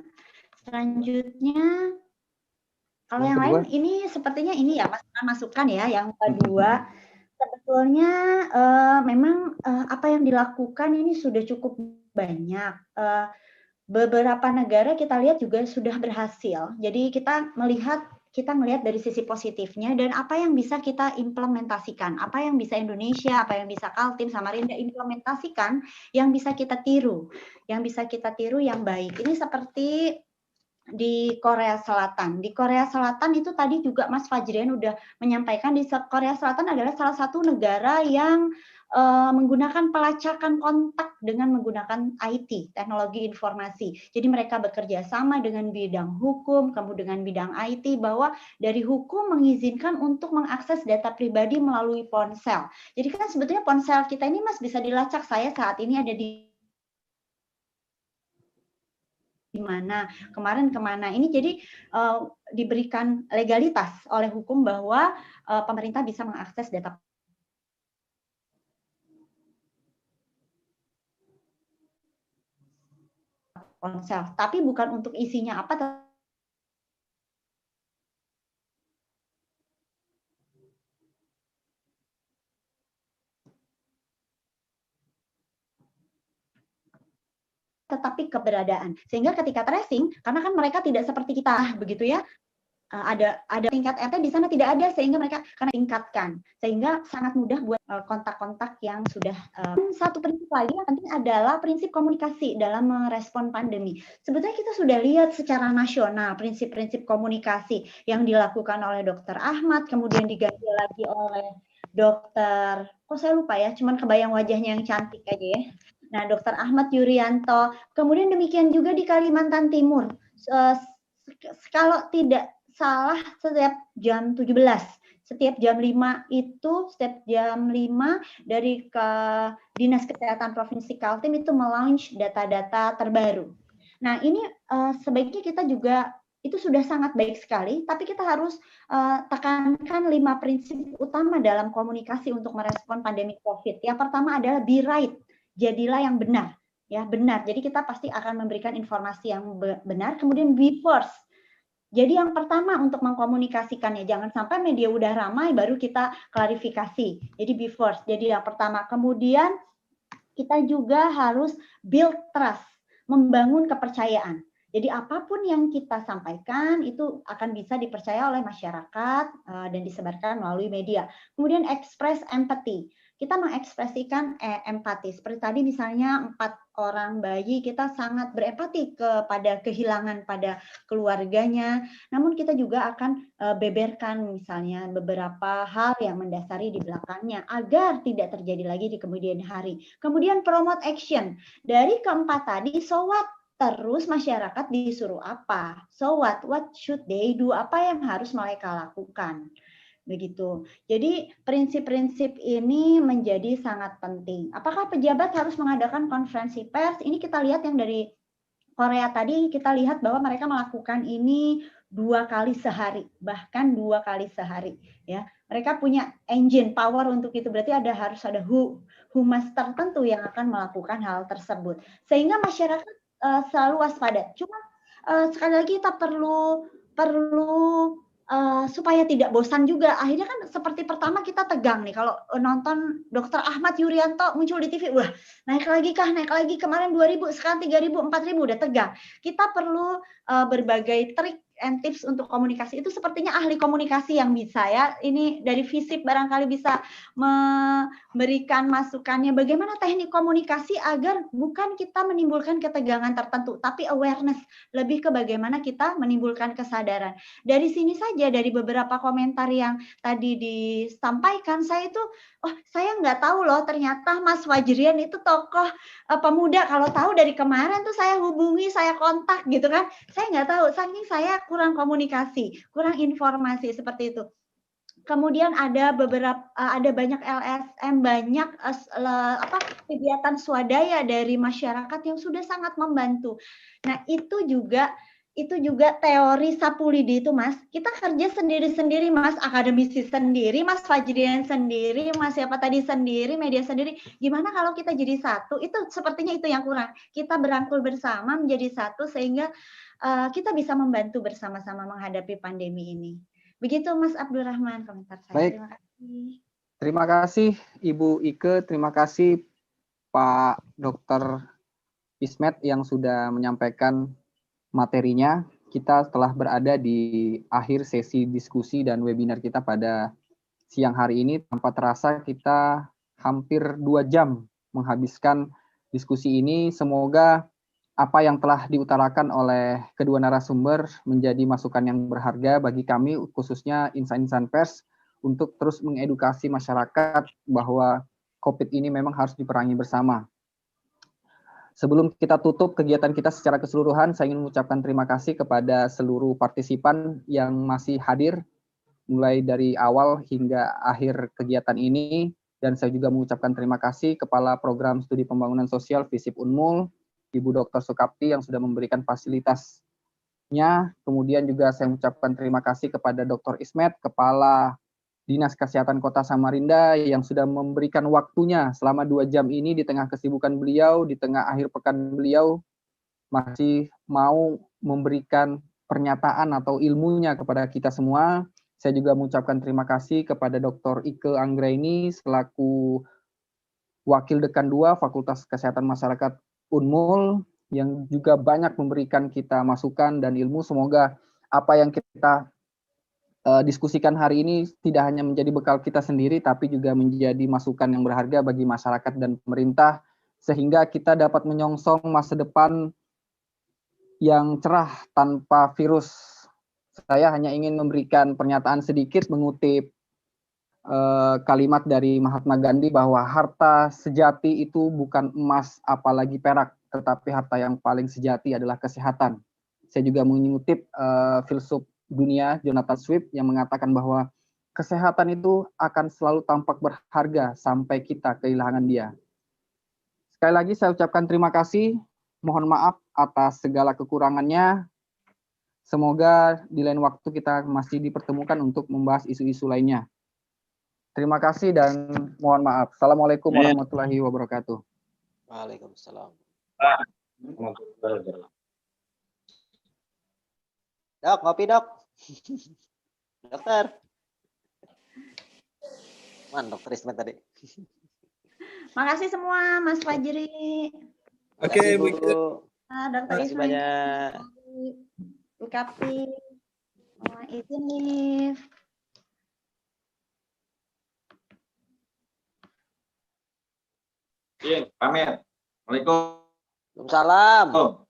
Selanjutnya, kalau yang lain ini sepertinya ini ya masukan ya. Yang kedua, sebetulnya memang apa yang dilakukan ini sudah cukup banyak. Beberapa negara kita lihat juga sudah berhasil. Jadi kita melihat dari sisi positifnya dan apa yang bisa kita implementasikan, apa yang bisa Indonesia, apa yang bisa Kaltim, Samarinda implementasikan, yang bisa kita tiru, yang baik. Ini seperti di Korea Selatan. Di Korea Selatan itu tadi juga Mas Fajrian udah menyampaikan, di Korea Selatan adalah salah satu negara yang menggunakan pelacakan kontak dengan menggunakan IT, teknologi informasi. Jadi mereka bekerja sama dengan bidang hukum, kemudian dengan bidang IT, bahwa dari hukum mengizinkan untuk mengakses data pribadi melalui ponsel. Jadi kan sebetulnya ponsel kita ini Mas bisa dilacak. Saya saat ini ada di mana, kemarin kemana. Ini jadi diberikan legalitas oleh hukum bahwa pemerintah bisa mengakses data ponsel, tapi bukan untuk isinya apa. Tetapi keberadaan, sehingga ketika tracing, karena kan mereka tidak seperti kita begitu ya, ada tingkat RT di sana tidak ada, sehingga mereka karena tingkatkan, sehingga sangat mudah buat kontak-kontak yang sudah. Satu prinsip lagi yang penting adalah prinsip komunikasi dalam merespon pandemi. Sebetulnya kita sudah lihat secara nasional prinsip-prinsip komunikasi yang dilakukan oleh Dr. Ahmad, kemudian diganti lagi oleh Dr. kok saya lupa ya, cuman kebayang wajahnya yang cantik aja ya. Nah, Dr. Ahmad Yuryanto, kemudian demikian juga di Kalimantan Timur. Kalau tidak salah setiap jam 17, setiap jam 5 itu, setiap jam 5 dari Dinas Kesehatan Provinsi Kaltim itu melaunch data-data terbaru. Nah, ini sebaiknya kita juga, itu sudah sangat baik sekali, tapi kita harus tekankan 5 prinsip utama dalam komunikasi untuk merespon pandemi COVID. Yang pertama adalah be right. Jadilah yang benar, ya benar. Jadi kita pasti akan memberikan informasi yang benar. Kemudian be first. Jadi yang pertama untuk mengkomunikasikannya, jangan sampai media udah ramai baru kita klarifikasi. Jadi be first. Jadi yang pertama. Kemudian kita juga harus build trust, membangun kepercayaan. Jadi apapun yang kita sampaikan itu akan bisa dipercaya oleh masyarakat dan disebarkan melalui media. Kemudian express empathy. Kita mengekspresikan empati. Seperti tadi misalnya 4 orang bayi, kita sangat berempati kepada kehilangan pada keluarganya. Namun kita juga akan beberkan misalnya beberapa hal yang mendasari di belakangnya agar tidak terjadi lagi di kemudian hari. Kemudian promote action. Dari keempat tadi, so what? Terus masyarakat disuruh apa? So what? What should they do? Apa yang harus mereka lakukan? Begitu. Jadi prinsip-prinsip ini menjadi sangat penting. Apakah pejabat harus mengadakan konferensi pers? Ini kita lihat yang dari Korea tadi, kita lihat bahwa mereka melakukan ini 2 kali sehari, bahkan 2 kali sehari. Ya, mereka punya engine power untuk itu. Berarti harus ada humas tertentu yang akan melakukan hal tersebut. Sehingga masyarakat selalu waspada. Cuma sekali lagi kita perlu supaya tidak bosan juga. Akhirnya kan seperti pertama kita tegang nih kalau nonton Dr. Ahmad Yuryanto muncul di TV, wah naik lagi kemarin 2.000, sekarang 3.000, 4.000, udah tegang. Kita perlu berbagai trik and tips untuk komunikasi. Itu sepertinya ahli komunikasi yang bisa ya. Ini dari FISIP barangkali bisa memberikan masukannya bagaimana teknik komunikasi agar bukan kita menimbulkan ketegangan tertentu, tapi awareness, lebih ke bagaimana kita menimbulkan kesadaran. Dari sini saja, dari beberapa komentar yang tadi disampaikan, saya itu, saya nggak tahu loh ternyata Mas Fajrian itu tokoh pemuda. Kalau tahu dari kemarin tuh saya hubungi, saya kontak gitu kan. Saya nggak tahu, saking saya kurang komunikasi, kurang informasi seperti itu. Kemudian ada banyak LSM, banyak kegiatan swadaya dari masyarakat yang sudah sangat membantu. Nah, itu juga teori Sapulidi itu, Mas. Kita kerja sendiri-sendiri, Mas, akademisi sendiri, Mas Fajrian sendiri, Mas siapa tadi sendiri, media sendiri. Gimana kalau kita jadi satu? Itu sepertinya itu yang kurang. Kita berangkul bersama menjadi satu sehingga kita bisa membantu bersama-sama menghadapi pandemi ini. Begitu Mas Abdurrahman komentar saya. Baik. Terima kasih. Terima kasih Ibu Ike, terima kasih Pak Dr. Ismet yang sudah menyampaikan materinya. Kita telah berada di akhir sesi diskusi dan webinar kita pada siang hari ini. Tanpa terasa kita hampir 2 jam menghabiskan diskusi ini. Semoga apa yang telah diutarakan oleh kedua narasumber menjadi masukan yang berharga bagi kami, khususnya insan-insan pers, untuk terus mengedukasi masyarakat bahwa COVID ini memang harus diperangi bersama. Sebelum kita tutup kegiatan kita secara keseluruhan, saya ingin mengucapkan terima kasih kepada seluruh partisipan yang masih hadir, mulai dari awal hingga akhir kegiatan ini, dan saya juga mengucapkan terima kasih Kepala Program Studi Pembangunan Sosial FISIP Unmul, Ibu Dr. Sukapti yang sudah memberikan fasilitasnya. Kemudian juga saya mengucapkan terima kasih kepada Dr. Ismet, Kepala Dinas Kesehatan Kota Samarinda yang sudah memberikan waktunya selama 2 jam ini di tengah kesibukan beliau, di tengah akhir pekan beliau, masih mau memberikan pernyataan atau ilmunya kepada kita semua. Saya juga mengucapkan terima kasih kepada Dr. Ike Anggraini selaku Wakil Dekan 2 Fakultas Kesehatan Masyarakat Unmul yang juga banyak memberikan kita masukan dan ilmu. Semoga apa yang kita diskusikan hari ini tidak hanya menjadi bekal kita sendiri, tapi juga menjadi masukan yang berharga bagi masyarakat dan pemerintah, sehingga kita dapat menyongsong masa depan yang cerah tanpa virus. Saya hanya ingin memberikan pernyataan sedikit mengutip kalimat dari Mahatma Gandhi bahwa harta sejati itu bukan emas apalagi perak, tetapi harta yang paling sejati adalah kesehatan. Saya juga mengutip filsuf dunia Jonathan Swift yang mengatakan bahwa kesehatan itu akan selalu tampak berharga sampai kita kehilangan dia. Sekali lagi saya ucapkan terima kasih, mohon maaf atas segala kekurangannya. Semoga di lain waktu kita masih dipertemukan untuk membahas isu-isu lainnya. Terima kasih dan mohon maaf. Assalamualaikum warahmatullahi wabarakatuh. Waalaikumsalam. Dok, ngopi dok. Dokter. Man, Dokter Ismet tadi. Makasih semua, Mas Fajri. Oke, Bu. Dokter Terima kasih Ismet. banyak. Bu Kapti. Izin nih. Iya, pamit. Assalamualaikum. Waalaikumsalam.